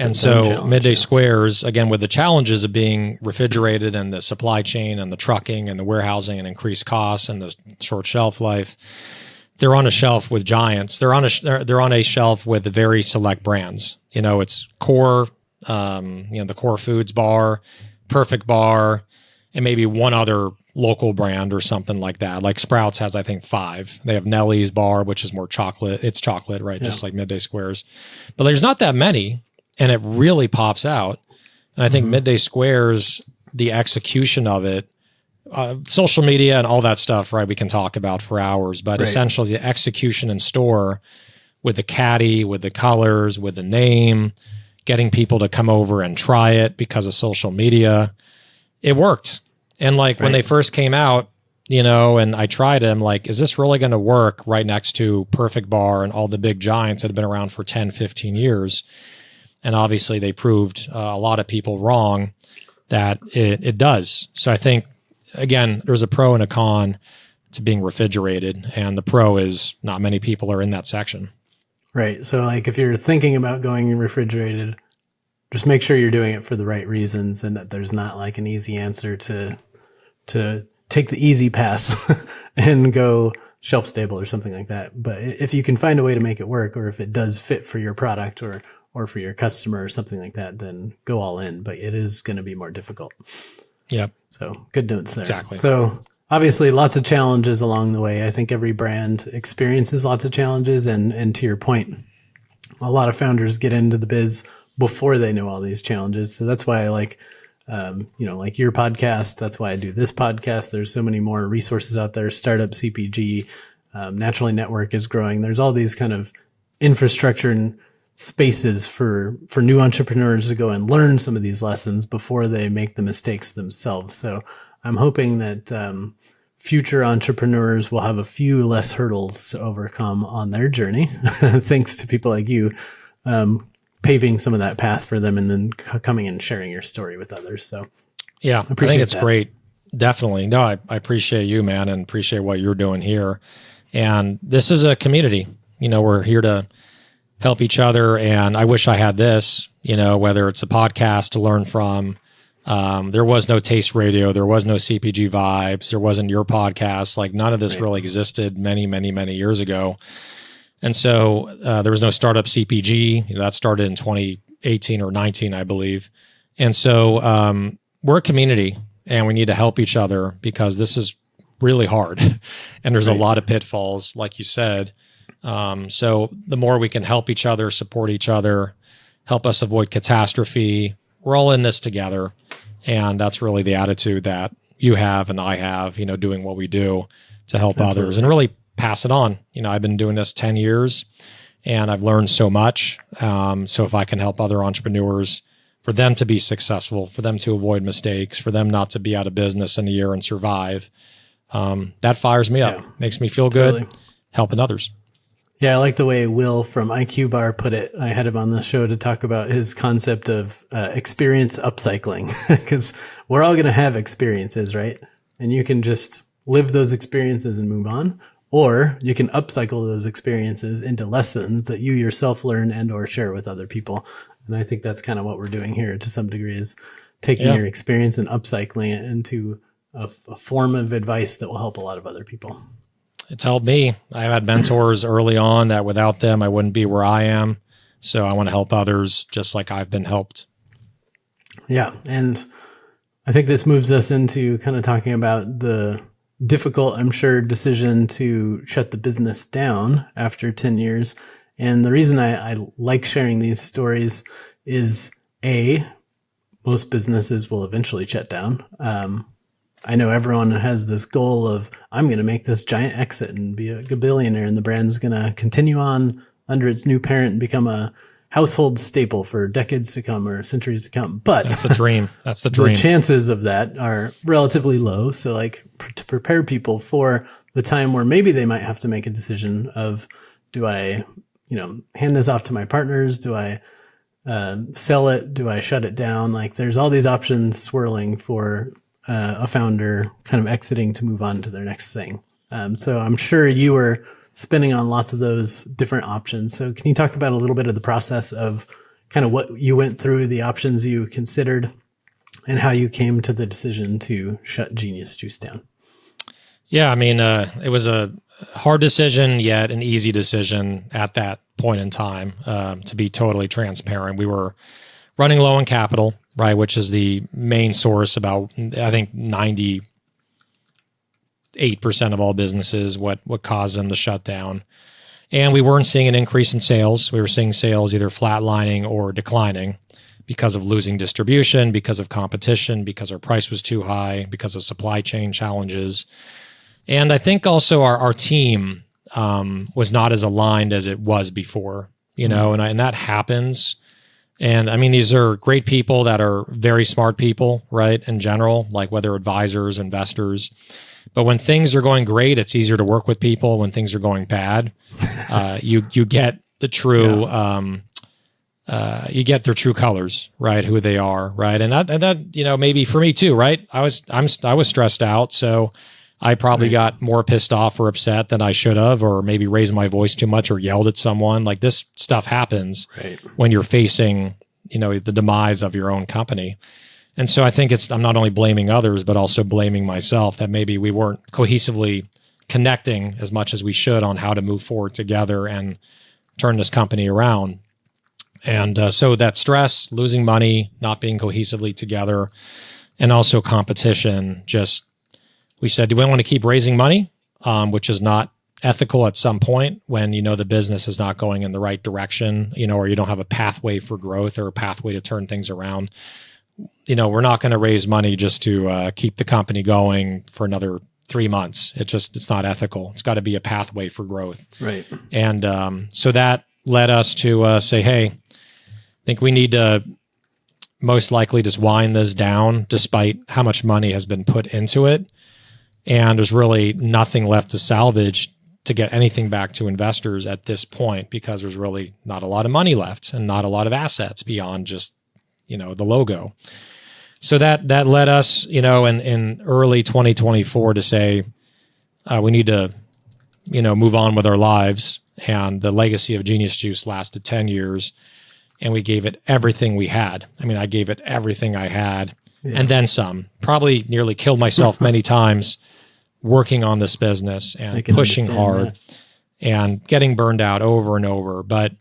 And so Midday Squares, again, with the challenges of being refrigerated and the supply chain and the trucking and the warehousing and increased costs and the short shelf life, they're on a shelf with giants. They're on a shelf with the very select brands. It's Core, the Core Foods bar, Perfect Bar, and maybe one other local brand or something like that. Like Sprouts has, I think, 5. They have Nellie's bar, which is more chocolate. It's chocolate, right? Yeah. Just like Midday Squares. But there's not that many, and it really pops out. And I think Midday Squares, the execution of it, social media and all that stuff, right? We can talk about for hours, but essentially the execution in store with the caddy, with the colors, with the name, getting people to come over and try it because of social media, it worked. And when they first came out, and I tried them, is this really going to work right next to Perfect Bar and all the big giants that have been around for 10, 15 years? And obviously they proved a lot of people wrong that it does. So I think, again, there's a pro and a con to being refrigerated. And the pro is not many people are in that section. Right. So if you're thinking about going refrigerated, just make sure you're doing it for the right reasons and that there's not an easy answer to take the easy pass and go shelf stable or something like that. But if you can find a way to make it work, or if it does fit for your product or for your customer or something like that, then go all in. But it is going to be more difficult. Yep. So good notes there. Exactly. So obviously lots of challenges along the way. I think every brand experiences lots of challenges. And to your point, a lot of founders get into the biz before they know all these challenges. So that's why I like your podcast. That's why I do this podcast. There's so many more resources out there. Startup CPG, Naturally Network is growing. There's all these kind of infrastructure and spaces for new entrepreneurs to go and learn some of these lessons before they make the mistakes themselves. So I'm hoping that future entrepreneurs will have a few less hurdles to overcome on their journey, thanks to people like you, paving some of that path for them and then coming and sharing your story with others. So yeah, I think it's great. Definitely. No, I appreciate you, man, and appreciate what you're doing here. And this is a community. We're here to help each other. And I wish I had this, whether it's a podcast to learn from. There was no Taste Radio. There was no CPG Vibes. There wasn't your podcast. None of this really existed many, many, many years ago. And so there was no Startup CPG. That started in 2018 or 19, I believe. And so we're a community and we need to help each other because this is really hard. And there's a lot of pitfalls, like you said. So the more we can help each other, support each other, help us avoid catastrophe, we're all in this together. And that's really the attitude that you have and I have, doing what we do to help others and really pass it on. I've been doing this 10 years and I've learned so much. So if I can help other entrepreneurs, for them to be successful, for them to avoid mistakes, for them not to be out of business in a year and survive, that fires me up, makes me feel good, helping others. Yeah, I like the way Will from IQ Bar put it. I had him on the show to talk about his concept of experience upcycling, because we're all going to have experiences, right? And you can just live those experiences and move on, or you can upcycle those experiences into lessons that you yourself learn and or share with other people. And I think that's kind of what we're doing here to some degree, is taking your experience and upcycling it into a form of advice that will help a lot of other people. It's helped me. I had mentors early on that without them, I wouldn't be where I am. So I want to help others just like I've been helped. Yeah. And I think this moves us into kind of talking about the difficult, I'm sure, decision to shut the business down after 10 years. And the reason I like sharing these stories is most businesses will eventually shut down. I know everyone has this goal of, I'm going to make this giant exit and be a billionaire, and the brand's going to continue on under its new parent and become a household staple for decades to come or centuries to come. But that's the dream. That's the dream. The chances of that are relatively low. So to prepare people for the time where maybe they might have to make a decision of, do I, hand this off to my partners? Do I sell it? Do I shut it down? There's all these options swirling for a founder kind of exiting to move on to their next thing. So I'm sure you were spinning on lots of those different options. So can you talk about a little bit of the process of kind of what you went through, the options you considered, and how you came to the decision to shut Genius Juice down? Yeah, I mean, it was a hard decision, yet an easy decision at that point in time. To be totally transparent, we were running low on capital, right, which is the main source. About, I think, 98% of all businesses, what caused them to shut down. And we weren't seeing an increase in sales. We were seeing sales either flatlining or declining because of losing distribution, because of competition, because our price was too high, because of supply chain challenges. And I think also our team was not as aligned as it was before, and that happens. And I mean, these are great people that are very smart people, right? In general, like whether advisors, investors. But when things are going great, it's easier to work with people. When things are going bad, you get the true, you get their true colors, right? Who they are, right? And that maybe for me too, right? I was stressed out, so I probably got more pissed off or upset than I should have, or maybe raised my voice too much or yelled at someone. Like, this stuff happens when you're facing, the demise of your own company. And so I think I'm not only blaming others, but also blaming myself that maybe we weren't cohesively connecting as much as we should on how to move forward together and turn this company around. And so that stress, losing money, not being cohesively together, and also competition, we said, do we want to keep raising money, which is not ethical at some point when the business is not going in the right direction, or you don't have a pathway for growth or a pathway to turn things around. We're not going to raise money just to keep the company going for another 3 months. It's not ethical. It's got to be a pathway for growth. Right. And so that led us to say, hey, I think we need to most likely just wind this down despite how much money has been put into it. And there's really nothing left to salvage to get anything back to investors at this point, because there's really not a lot of money left and not a lot of assets beyond just, the logo. So that led us, in early 2024 to say, we need to, move on with our lives. And the legacy of Genius Juice lasted 10 years, and we gave it everything we had. I mean, I gave it everything I had. Yeah. And then some. Probably nearly killed myself many times working on this business and pushing hard and getting burned out over and over. But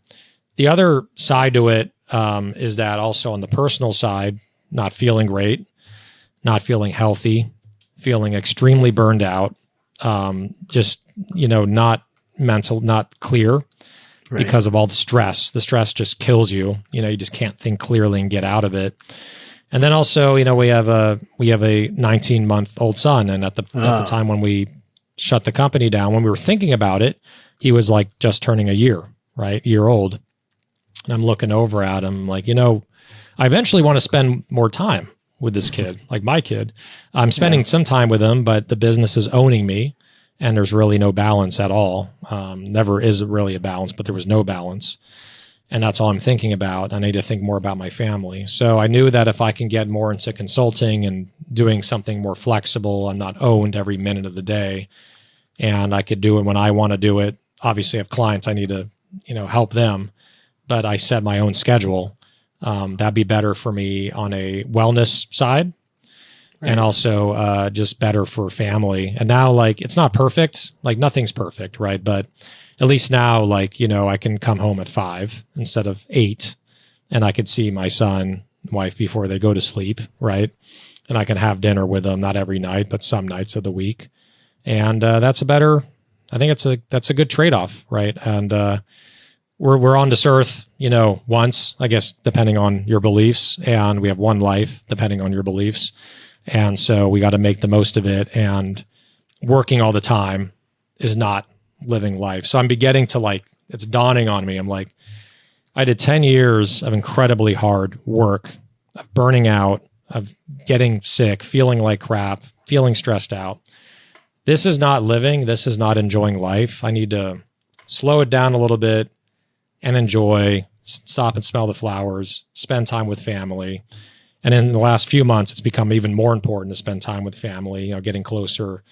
the other side to it is that also on the personal side, not feeling great, not feeling healthy, feeling extremely burned out, not mental, not clear because of all the stress. The stress just kills you. You just can't think clearly and get out of it. And then also, we have a 19-month-old son, and at the time when we shut the company down, when we were thinking about it, he was like just turning a year old. And I'm looking over at him like, I eventually want to spend more time with this kid, like my kid. I'm spending some time with him, but the business is owning me, and there's really no balance at all. Never is really a balance, but there was no balance. And that's all I'm thinking about. I need to think more about my family. So I knew that if I can get more into consulting and doing something more flexible, I'm not owned every minute of the day, and I could do it when I want to do it. Obviously, I have clients, I need to, help them, but I set my own schedule. That'd be better for me on a wellness side, and also just better for family. And now, it's not perfect. Nothing's perfect, right? But at least now, I can come home at 5 instead of 8, and I could see my son and wife before they go to sleep, right? And I can have dinner with them, not every night, but some nights of the week. And that's I think that's a good trade-off, right? And we're on this earth, once, I guess, depending on your beliefs, and we have one life, depending on your beliefs. And so we got to make the most of it, and working all the time is not living life. So I'm beginning to it's dawning on me. I'm like, I did 10 years of incredibly hard work, of burning out, of getting sick, feeling like crap, feeling stressed out. This is not living. This is not enjoying life. I need to slow it down a little bit and enjoy, stop and smell the flowers, spend time with family. And in the last few months, it's become even more important to spend time with family, getting closer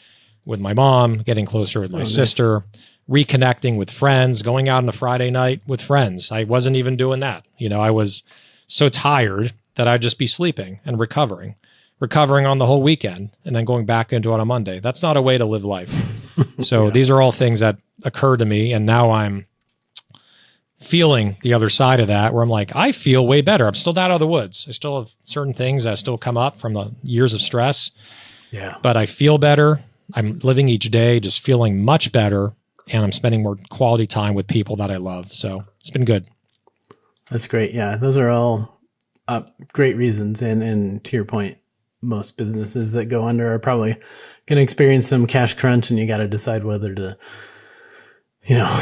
with my mom, getting closer with my sister, reconnecting with friends, going out on a Friday night with friends. I wasn't even doing that. I was so tired that I'd just be sleeping and recovering on the whole weekend, and then going back into it on Monday. That's not a way to live life. So these are all things that occurred to me, and now I'm feeling the other side of that, where I'm like, I feel way better. I'm still not out of the woods. I still have certain things that still come up from the years of stress. Yeah. But I feel better. I'm living each day just feeling much better, and I'm spending more quality time with people that I love. So it's been good. That's great. Yeah, those are all great reasons. And to your point, most businesses that go under are probably going to experience some cash crunch, and you got to decide whether to,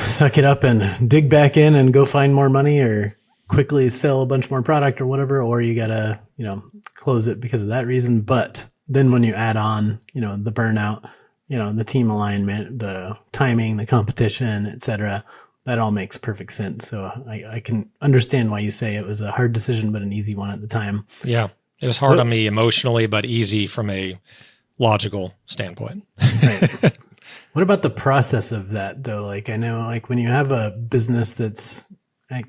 suck it up and dig back in and go find more money, or quickly sell a bunch more product or whatever, or you got to, close it because of that reason. But then when you add on, the burnout, the team alignment, the timing, the competition, et cetera, that all makes perfect sense. So I can understand why you say it was a hard decision, but an easy one at the time. Yeah. It was hard on me emotionally, but easy from a logical standpoint. Right. What about the process of that though? Like, I know, like when you have a business that's, I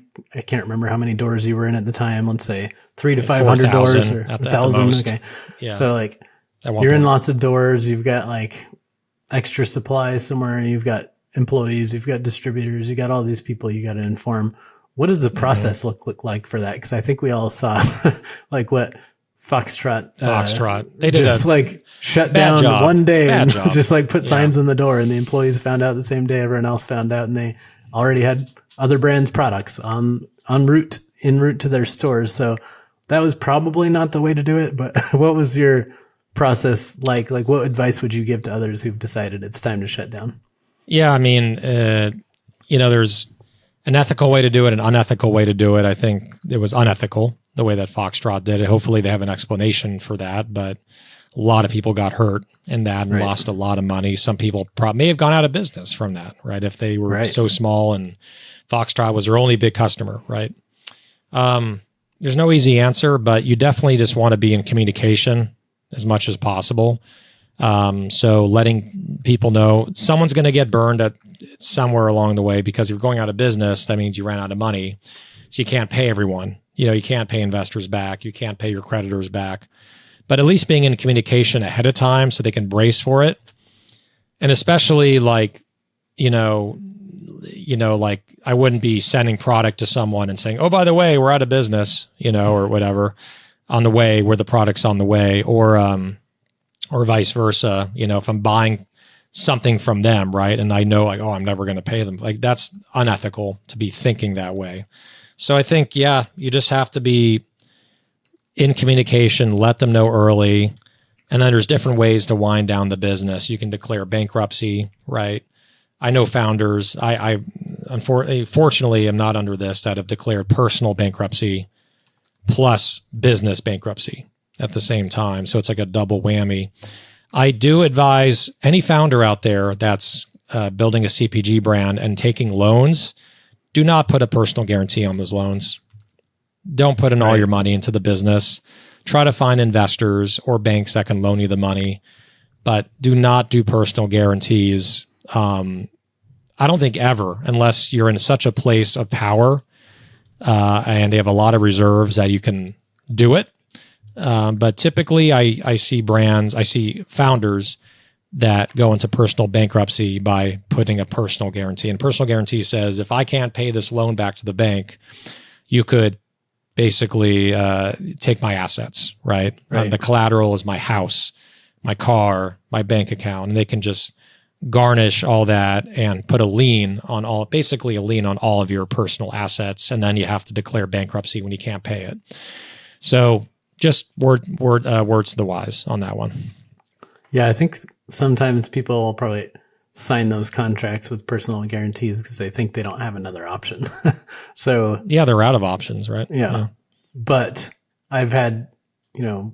can't remember how many doors you were in at the time. Let's say 300 to 500 doors or 1,000. Okay. Yeah. So like you're in lots of doors. You've got like extra supplies somewhere. You've got employees. You've got distributors. You got all these people you got to inform. What does the process look like for that? Because I think we all saw like what Foxtrot. They did just like shut down one day and job. just like put signs in the door, and the employees found out the same day everyone else found out, and they already had other brands' products en route to their stores. So that was probably not the way to do it. But what was your process like? Like, what advice would you give to others who've decided it's time to shut down? Yeah, I mean, there's an ethical way to do it, an unethical way to do it. I think it was unethical the way that Foxtrot did it. Hopefully they have an explanation for that, but a lot of people got hurt in that and lost a lot of money. Some people may have gone out of business from that, right? If they were so small and Foxtrot was their only big customer, right? There's no easy answer, but you definitely just want to be in communication as much as possible. So letting people know someone's going to get burned at somewhere along the way, because if you're going out of business, that means you ran out of money. So you can't pay everyone. You can't pay investors back. You can't pay your creditors back. But at least being in communication ahead of time so they can brace for it. And especially like I wouldn't be sending product to someone and saying, oh, by the way, we're out of business, or whatever on the way, where the product's on the way, or vice versa. If I'm buying something from them, right, and I know like, oh, I'm never going to pay them, like that's unethical to be thinking that way. So I think, you just have to be in communication, let them know early. And then there's different ways to wind down the business. You can declare bankruptcy, right? I know founders, I unfortunately am not under this, that have declared personal bankruptcy plus business bankruptcy at the same time. So it's like a double whammy. I do advise any founder out there that's building a CPG brand and taking loans, do not put a personal guarantee on those loans. Don't put in all your money into the business. Try to find investors or banks that can loan you the money, but do not do personal guarantees. I don't think ever, unless you're in such a place of power and they have a lot of reserves that you can do it. But typically I see founders that go into personal bankruptcy by putting a personal guarantee. And personal guarantee says, if I can't pay this loan back to the bank, you could basically take my assets, right? The collateral is my house, my car, my bank account, and they can just garnish all that and put a lien on all of your personal assets. And then you have to declare bankruptcy when you can't pay it. So just words to the wise on that one. Yeah, I think sometimes people will probably sign those contracts with personal guarantees because they think they don't have another option. So yeah, they're out of options, right? Yeah. But I've had,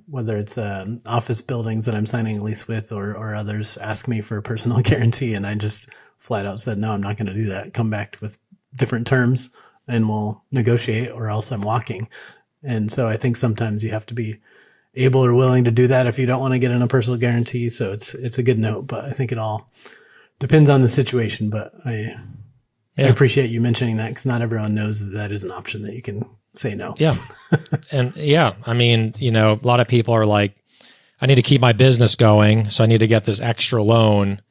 whether it's office buildings that I'm signing a lease with or others ask me for a personal guarantee, and I just flat out said, no, I'm not going to do that. Come back with different terms and we'll negotiate, or else I'm walking. And so I think sometimes you have to be able or willing to do that if you don't want to get in a personal guarantee. So it's a good note, but I think it all depends on the situation, but I appreciate you mentioning that because not everyone knows that that is an option that you can say no. Yeah. And I mean, a lot of people are like, I need to keep my business going, so I need to get this extra loan.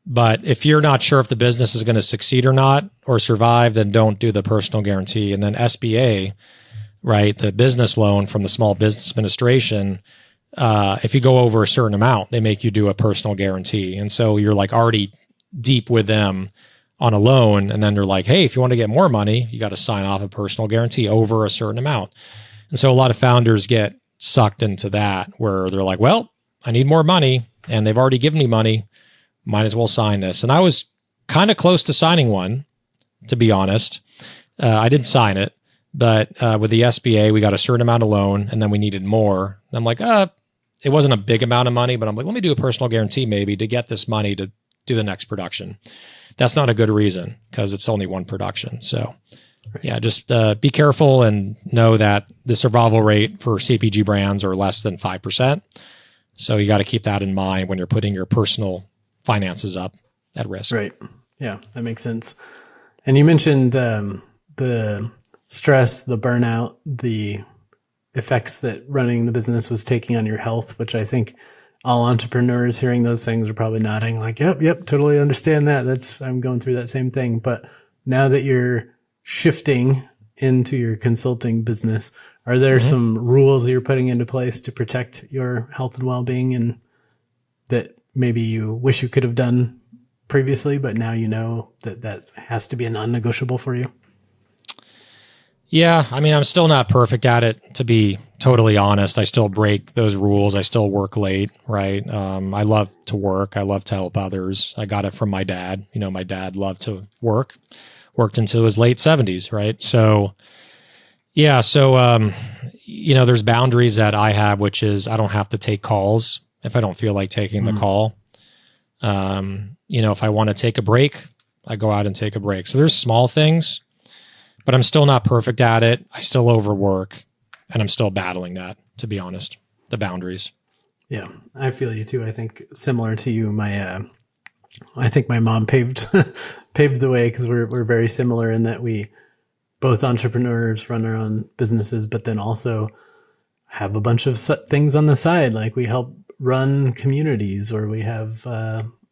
But if you're not sure if the business is going to succeed or not or survive, then don't do the personal guarantee. And then SBA, right, the business loan from the Small Business Administration, if you go over a certain amount, they make you do a personal guarantee. And so you're like already deep with them on a loan. And then they're like, hey, if you want to get more money, you got to sign off a personal guarantee over a certain amount. And so a lot of founders get sucked into that where they're like, well, I need more money and they've already given me money. Might as well sign this. And I was kind of close to signing one, to be honest. I didn't sign it, but with the SBA, we got a certain amount of loan and then we needed more. And I'm like, it wasn't a big amount of money, but I'm like, let me do a personal guarantee maybe to get this money to do the next production. That's not a good reason because it's only one production. So yeah, just be careful and know that the survival rate for CPG brands are less than 5%. So you got to keep that in mind when you're putting your personal finances up at risk. Right. Yeah, that makes sense. And you mentioned the stress, the burnout, the effects that running the business was taking on your health, which I think all entrepreneurs hearing those things are probably nodding like, yep, totally understand that. I'm going through that same thing. But now that you're shifting into your consulting business, are there some rules you're putting into place to protect your health and well-being and that maybe you wish you could have done previously, but now you know that has to be a non-negotiable for you? Yeah. I mean, I'm still not perfect at it, to be totally honest. I still break those rules. I still work late, right? I love to work. I love to help others. I got it from my dad. My dad loved to worked until his late 70s, right? So, yeah. So, there's boundaries that I have, which is I don't have to take calls if I don't feel like taking the call. If I want to take a break, I go out and take a break. So there's small things, but I'm still not perfect at it. I still overwork and I'm still battling that, to be honest, the boundaries. Yeah, I feel you too. I think similar to you, I think my mom paved the way because we're very similar in that we both entrepreneurs run our own businesses, but then also have a bunch of things on the side. Like we help run communities, or we have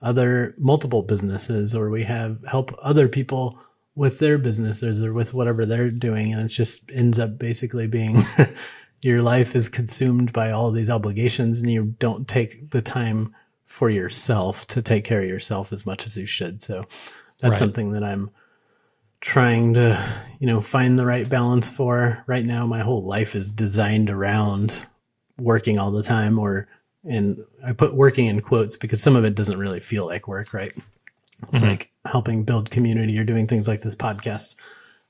other multiple businesses, or we help other people with their businesses or with whatever they're doing. And it just ends up basically being your life is consumed by all these obligations and you don't take the time for yourself to take care of yourself as much as you should. So that's something that I'm trying to, find the right balance for. Right now, my whole life is designed around working all the time, and I put working in quotes because some of it doesn't really feel like work, right? It's like helping build community or doing things like this podcast.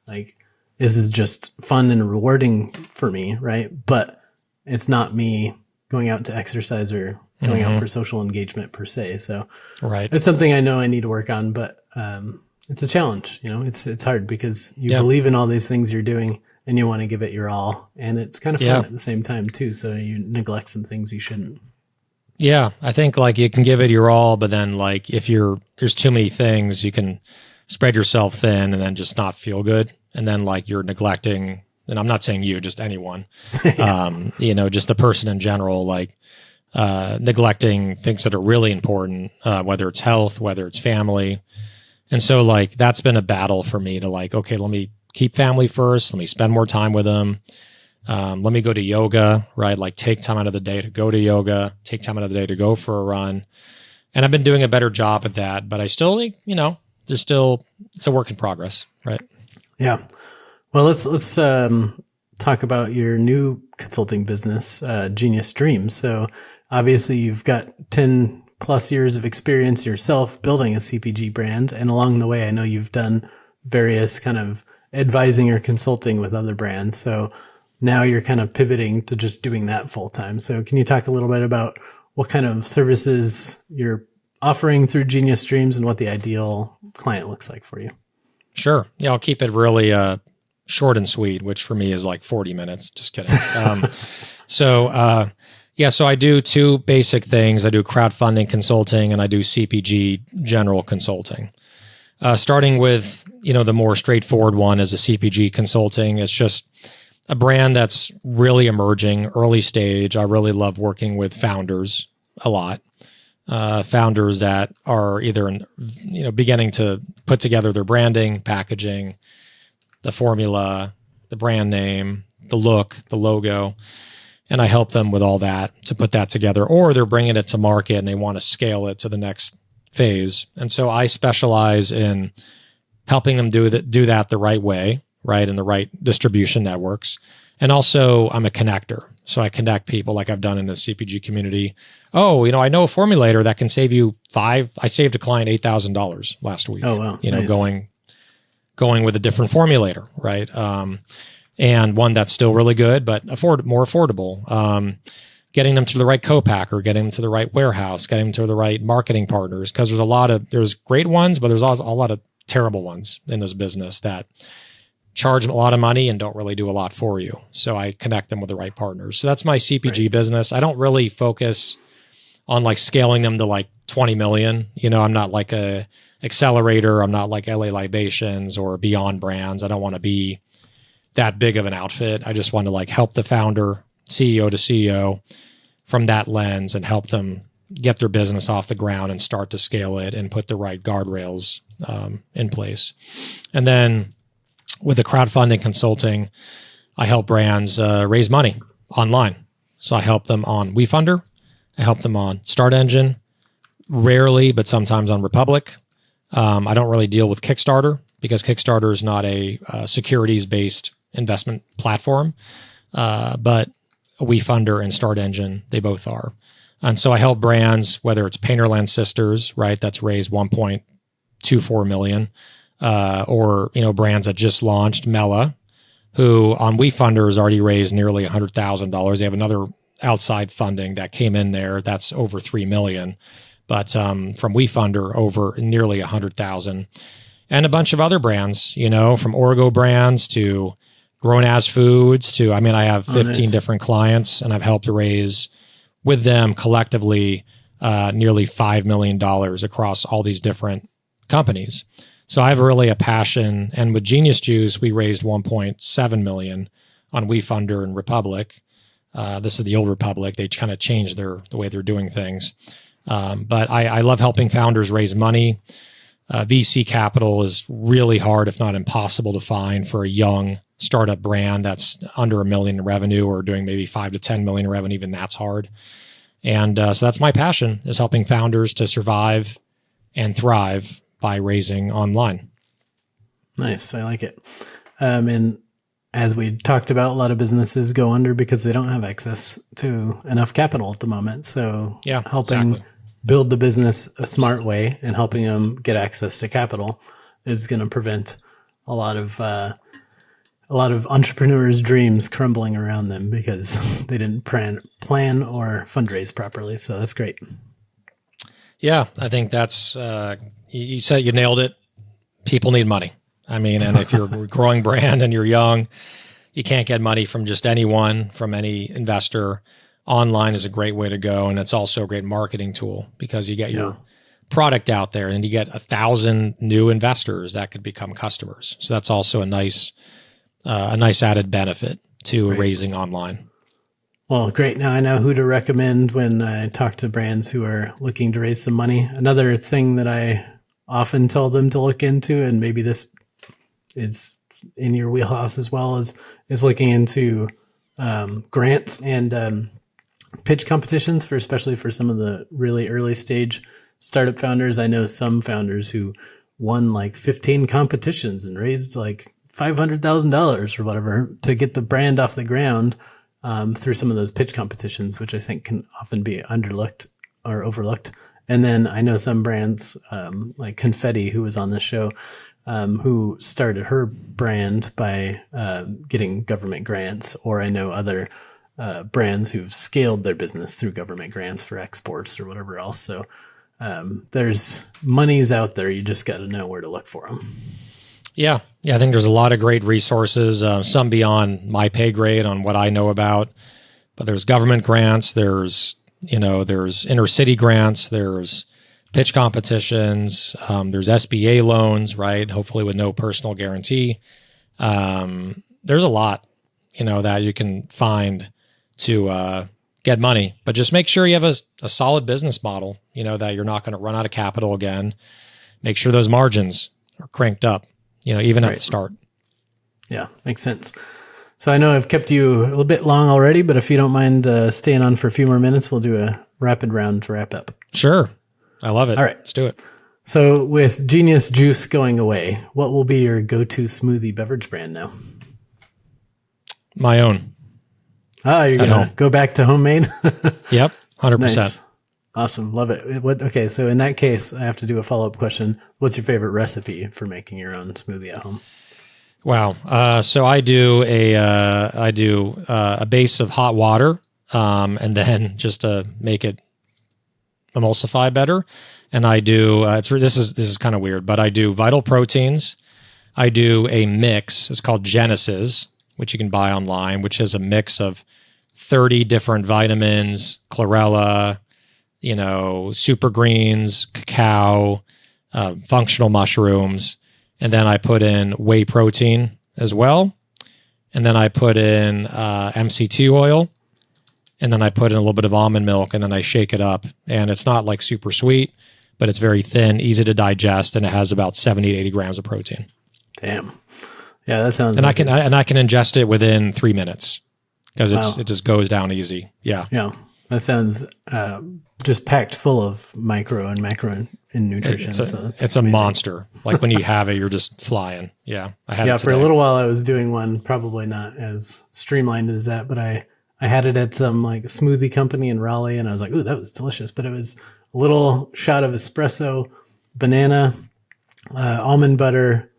Like this is just fun and rewarding for me, right? But it's not me going out to exercise or going out for social engagement per se. So it's something I know I need to work on, but it's a challenge. It's hard because you believe in all these things you're doing and you want to give it your all. And it's kind of fun at the same time too. So you neglect some things you shouldn't. Yeah, I think like you can give it your all, but then like if there's too many things, you can spread yourself thin and then just not feel good. And then like you're neglecting, and I'm not saying you, just anyone, just the person in general, like neglecting things that are really important, whether it's health, whether it's family. And so like that's been a battle for me to like, okay, let me keep family first. Let me spend more time with them. Let me go to yoga, right? Like take time out of the day to go to yoga, take time out of the day to go for a run. And I've been doing a better job at that, but I still, it's a work in progress, right? Yeah. Well, let's talk about your new consulting business, Genius Dreams. So obviously you've got 10 plus years of experience yourself building a CPG brand. And along the way, I know you've done various kind of advising or consulting with other brands. So now you're kind of pivoting to just doing that full time. So can you talk a little bit about what kind of services you're offering through Genius Dreams and what the ideal client looks like for you? Sure. Yeah, I'll keep it really short and sweet, which for me is like 40 minutes. Just kidding. Yeah, so I do two basic things. I do crowdfunding consulting and I do CPG general consulting. Starting with, the more straightforward one is a CPG consulting. It's just a brand that's really emerging, early stage. I really love working with founders a lot. Founders that are either beginning to put together their branding, packaging, the formula, the brand name, the look, the logo. And I help them with all that to put that together, or they're bringing it to market and they want to scale it to the next phase. And so I specialize in helping them do that the right way, right, in the right distribution networks. And also I'm a connector. So I connect people like I've done in the CPG community. Oh, I know a formulator that can save you I saved a client $8,000 last week. Oh, wow. Nice. Going with a different formulator, right? And one that's still really good, but more affordable. Getting them to the right co-packer, getting them to the right warehouse, getting them to the right marketing partners. Because there's great ones, but there's also a lot of terrible ones in this business that charge a lot of money and don't really do a lot for you. So I connect them with the right partners. So that's my CPG business. I don't really focus on like scaling them to like 20 million. I'm not like a accelerator. I'm not like LA Libations or Beyond Brands. I don't want to be that big of an outfit. I just want to like help the founder, CEO to CEO from that lens and help them get their business off the ground and start to scale it and put the right guardrails in place. And then with the crowdfunding consulting, I help brands raise money online. So I help them on WeFunder. I help them on Start Engine, rarely, but sometimes on Republic. I don't really deal with Kickstarter because Kickstarter is not a securities-based investment platform, but WeFunder and Start Engine, they both are. And so I help brands, whether it's Painterland Sisters, right, that's raised 1.24 million, or brands that just launched, Mela, who on WeFunder has already raised nearly $100,000. They have another outside funding that came in there that's over 3 million, but from WeFunder over nearly 100,000, and a bunch of other brands, from Orgo brands to Grown As Foods to, I have 15 different clients, and I've helped raise with them collectively nearly $5 million across all these different companies. So I have really a passion. And with Genius Juice, we raised 1.7 million on WeFunder and Republic. This is the old Republic. They kind of changed the way they're doing things. But I love helping founders raise money. VC capital is really hard, if not impossible, to find for a young startup brand that's under $1 million in revenue or doing maybe 5 to 10 million in revenue. Even that's hard. And so that's my passion, is helping founders to survive and thrive by raising online. Nice. I like it. And as we talked about, a lot of businesses go under because they don't have access to enough capital at the moment. So helping build the business a smart way and helping them get access to capital is going to prevent a lot of entrepreneurs' dreams crumbling around them because they didn't plan or fundraise properly. So that's great. Yeah, I think that's, you said, you nailed it. People need money. And if you're a growing brand and you're young, you can't get money from just anyone, from any investor. Online is a great way to go. And it's also a great marketing tool because you get your product out there and you get 1,000 new investors that could become customers. So that's also a nice added benefit to raising online. Well, great. Now I know who to recommend when I talk to brands who are looking to raise some money. Another thing that I often tell them to look into, and maybe this is in your wheelhouse as well, is looking into grants and pitch competitions especially for some of the really early stage startup founders. I know some founders who won like 15 competitions and raised like $500,000 or whatever to get the brand off the ground through some of those pitch competitions, which I think can often be underlooked or overlooked. And then I know some brands like Confetti, who was on the show, who started her brand by getting government grants, or I know other brands who've scaled their business through government grants for exports or whatever else. So there's monies out there. You just got to know where to look for them. Yeah. I think there's a lot of great resources, some beyond my pay grade on what I know about. but there's government grants, there's inner city grants, there's pitch competitions, there's SBA loans, right? Hopefully with no personal guarantee. There's a lot, that you can find to get money, but just make sure you have a solid business model, that you're not going to run out of capital again. Make sure those margins are cranked up, even at the start. Yeah, makes sense. So I know I've kept you a little bit long already, but if you don't mind staying on for a few more minutes, we'll do a rapid round to wrap up. Sure. I love it. All right. Let's do it. So with Genius Juice going away, what will be your go-to smoothie beverage brand now? My own. Oh, you're going to go back to homemade? Yep. 100%. Nice. Awesome. Love it. Okay. So in that case, I have to do a follow-up question. What's your favorite recipe for making your own smoothie at home? Wow. So I do a base of hot water, and then just to make it emulsify better. And I do, this is kind of weird, but I do Vital Proteins. I do a mix. It's called Genesis, which you can buy online, which is a mix of 30 different vitamins, chlorella, super greens, cacao, functional mushrooms. And then I put in whey protein as well. And then I put in MCT oil. And then I put in a little bit of almond milk, and then I shake it up. And it's not like super sweet, but it's very thin, easy to digest, and it has about 70 to 80 grams of protein. Damn. Yeah, that sounds. And I can ingest it within 3 minutes because it just goes down easy. Yeah. Yeah, that sounds just packed full of micro and macro in nutrition. It's a monster. Like when you have it, you're just flying. Yeah. I had it for a little while I was doing one, probably not as streamlined as that, but I had it at some like smoothie company in Raleigh, and I was like, ooh, that was delicious. But it was a little shot of espresso, banana, almond butter,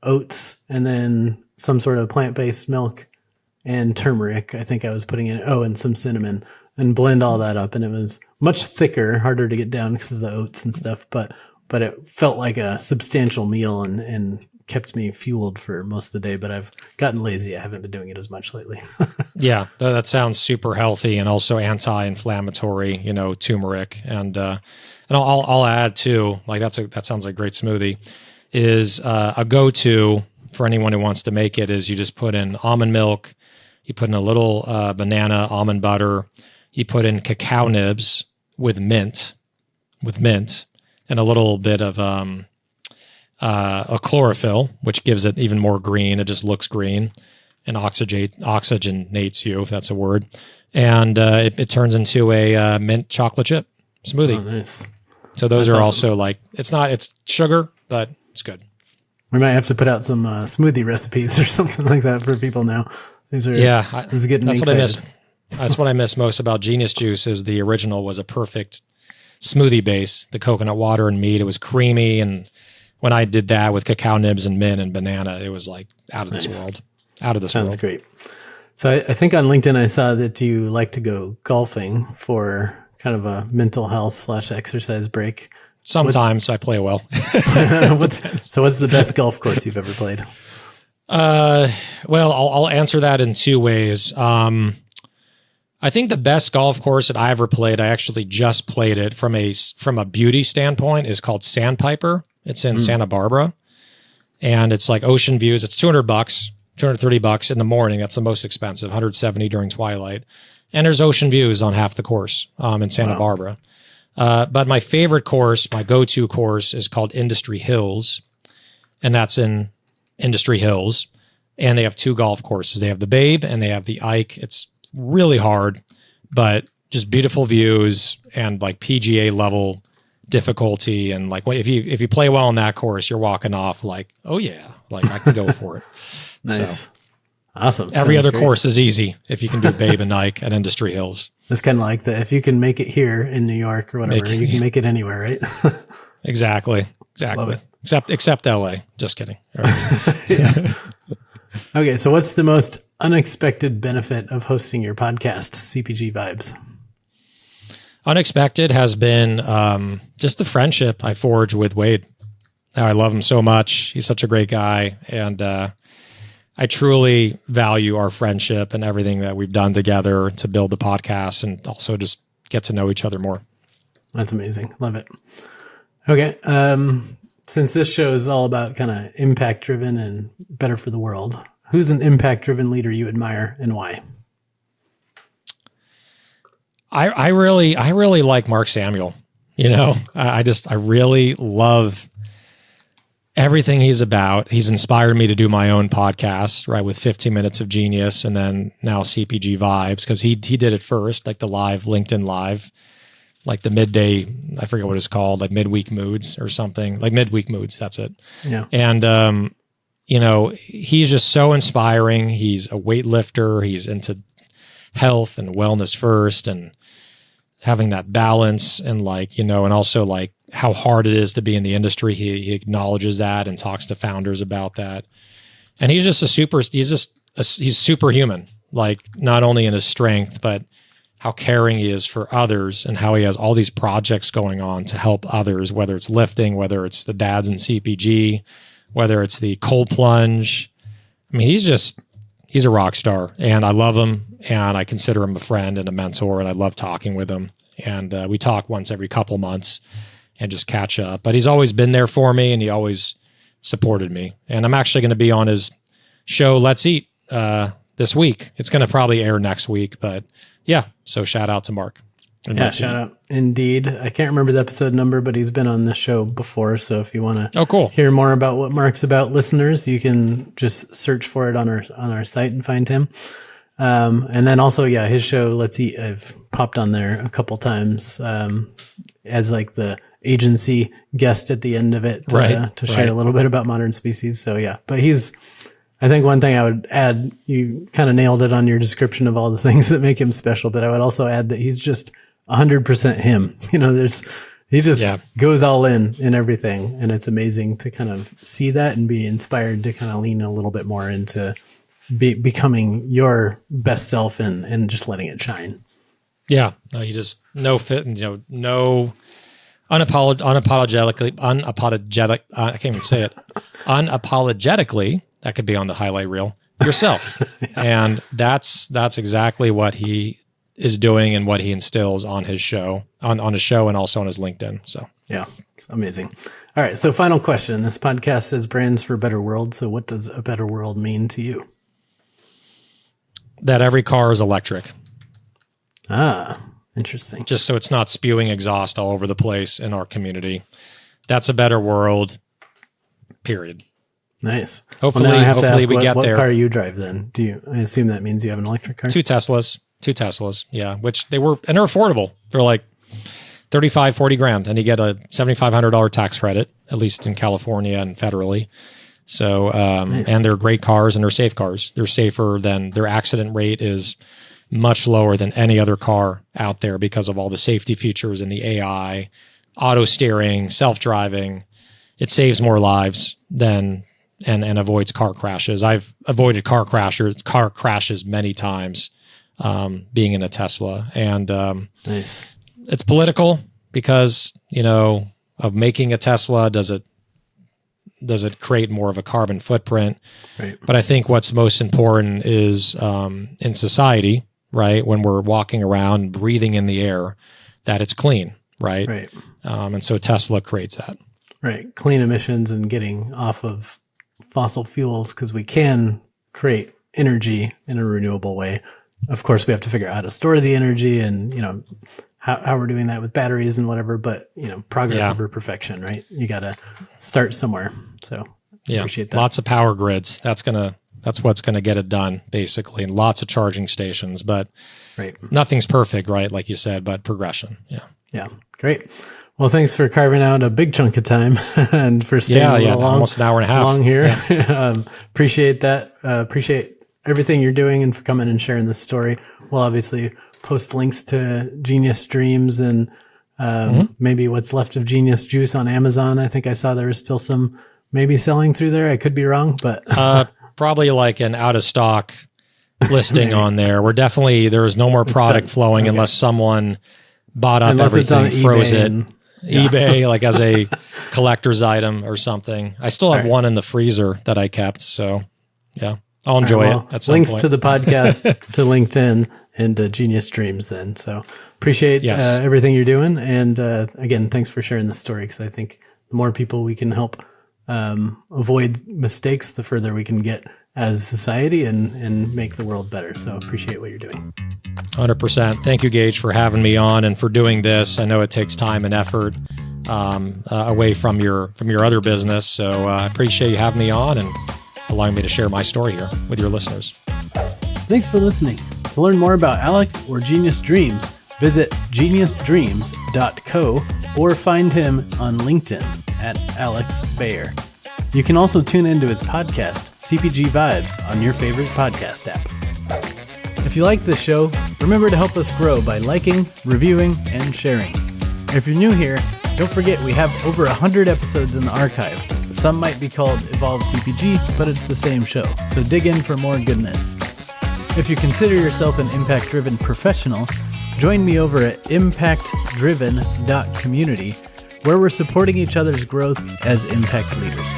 oats, and then some sort of plant-based milk and turmeric. I think I was putting in, and some cinnamon, and blend all that up. And it was much thicker, harder to get down because of the oats and stuff, but it felt like a substantial meal and kept me fueled for most of the day. But I've gotten lazy. I haven't been doing it as much lately. Yeah, that sounds super healthy and also anti-inflammatory, turmeric. And I'll add too, like that sounds like a great smoothie, is a go-to for anyone who wants to make it is you just put in almond milk, you put in a little banana, almond butter, you put in cacao nibs with mint, and a little bit of a chlorophyll, which gives it even more green. It just looks green and oxygenates you, if that's a word. And it turns into a mint chocolate chip smoothie. Oh, nice. So that's are awesome. Also it's sugar, but it's good. We might have to put out some smoothie recipes or something like that for people now. This is getting me excited. What I miss. That's what I miss most about Genius Juice is the original was a perfect smoothie base, the coconut water and meat. It was creamy. And when I did that with cacao nibs and mint and banana, it was like out of this world. Sounds great. So I think on LinkedIn, I saw that you like to go golfing for kind of a mental health / exercise break. Sometimes I play well. What's the best golf course you've ever played? Well, I'll answer that in two ways. I think the best golf course that I ever played, I actually just played it from a beauty standpoint, is called Sandpiper. It's in Santa Barbara, and it's like ocean views. It's $200, $230 in the morning. That's the most expensive, $170 during twilight. And there's ocean views on half the course in Santa Barbara. But my favorite course, my go-to course, is called Industry Hills, and that's in Industry Hills. And they have two golf courses. They have the Babe and they have the Ike. It's really hard, but just beautiful views and like PGA level difficulty. And like if you play well on that course, you're walking off like, oh yeah, like I can go for it. Nice. So, awesome. Every other course is easy if you can do Babe and Ike at Industry Hills. It's kind of like if you can make it here in New York or whatever, you can make it anywhere, right? Exactly. Love it. Except LA. Just kidding. All right. Okay, so what's the most unexpected benefit of hosting your podcast, CPG Vibes? Unexpected has been just the friendship I forged with Wade. Now I love him so much. He's such a great guy, and I truly value our friendship and everything that we've done together to build the podcast and also just get to know each other more. That's amazing. Love it. Okay. Since this show is all about kind of impact driven and better for the world, who's an impact driven leader you admire and why? I really like Mark Samuel. I really love everything he's about. He's inspired me to do my own podcast, right, with 15 Minutes of Genius and then now CPG Vibes, because he did it first, like the live LinkedIn Live, like the midday, I forget what it's called, like midweek moods or something, like midweek moods. That's it. Yeah. And, he's just so inspiring. He's a weightlifter. He's into health and wellness first and having that balance and and also like how hard it is to be in the industry. He acknowledges that and talks to founders about that. And he's superhuman, like not only in his strength, but how caring he is for others and how he has all these projects going on to help others, whether it's lifting, whether it's the dads in CPG, whether it's the cold plunge. I mean, he's a rock star and I love him and I consider him a friend and a mentor and I love talking with him. And we talk once every couple months and just catch up. But he's always been there for me and he always supported me. And I'm actually going to be on his show, Let's Eat, this week. It's going to probably air next week, but yeah. So shout out to Mark. Yeah, shout out. Indeed. I can't remember the episode number, but he's been on the show before. So if you want to hear more about what Mark's about, listeners, you can just search for it on our site and find him. And then also, his show, Let's Eat, I've popped on there a couple times as like the agency guest at the end of it to share a little bit about Modern Species. So yeah, but I think one thing I would add, you kind of nailed it on your description of all the things that make him special, but I would also add that he's just 100% him. He just goes all in everything. And it's amazing to kind of see that and be inspired to kind of lean a little bit more into becoming your best self and just letting it shine. Yeah. No, you just no unapologetically, I can't even say it. Unapologetically, that could be on the highlight reel, yourself. And that's exactly what he is doing and what he instills on his show, on his show and also on his LinkedIn. So yeah, it's amazing. All right. So final question. This podcast says brands for a better world. So what does a better world mean to you? That every car is electric. Interesting. Just so it's not spewing exhaust all over the place in our community. That's a better world, period. Nice. Hopefully, I have to ask we get what there. What car you drive then? I assume that means you have an electric car? Two Teslas. Yeah. Which they're affordable. They're like 35, 40 grand and you get a $7,500 tax credit, at least in California and federally. So, nice. And they're great cars and they're safe cars. They're safer than their accident rate is much lower than any other car out there because of all the safety features and the AI, auto steering, self-driving. It saves more lives than and avoids car crashes. I've avoided car crashes many times being in a Tesla. And nice. It's political because, of making a Tesla, does it create more of a carbon footprint? Right. But I think what's most important is in society, right, when we're walking around, breathing in the air, that it's clean, right? Right. And so Tesla creates that. Right. Clean emissions and getting off of fossil fuels because we can create energy in a renewable way. Of course, we have to figure out how to store the energy and, how we're doing that with batteries and whatever, but progress over perfection, right? You got to start somewhere. So appreciate that. Lots of power grids. That's what's going to get it done basically. And lots of charging stations, but nothing's perfect, right? Like you said, but progression. Yeah. Yeah. Great. Well, thanks for carving out a big chunk of time and for staying almost an hour and a half long here. Yeah. Appreciate that. Appreciate everything you're doing and for coming and sharing this story. We'll obviously post links to Genius Dreams and maybe what's left of Genius Juice on Amazon. I think I saw there was still some maybe selling through there. I could be wrong, but probably like an out of stock listing on there. There is no more product flowing unless someone bought up everything, froze it. eBay like as a collector's item or something. I still have one in the freezer that I kept. So yeah. I'll enjoy All right, it at some links point. to the podcast, to LinkedIn, and to Genius Dreams then. So appreciate Yes. everything you're doing. And again, thanks for sharing the story, because I think the more people we can help avoid mistakes, the further we can get as a society and make the world better. So appreciate what you're doing. 100%. Thank you, Gage, for having me on and for doing this. I know it takes time and effort away from your other business. So I appreciate you having me on and allowing me to share my story here with your listeners. Thanks for listening. To learn more about Alex or Genius Dreams, visit geniusdreams.co or find him on LinkedIn at Alex Bayer. You can also tune into his podcast, CPG Vibes, on your favorite podcast app. If you like this show, remember to help us grow by liking, reviewing, and sharing. If you're new here, don't forget we have over 100 episodes in the archive. Some might be called Evolve CPG, but it's the same show, so dig in for more goodness. If you consider yourself an impact-driven professional, join me over at impactdriven.community, where we're supporting each other's growth as impact leaders.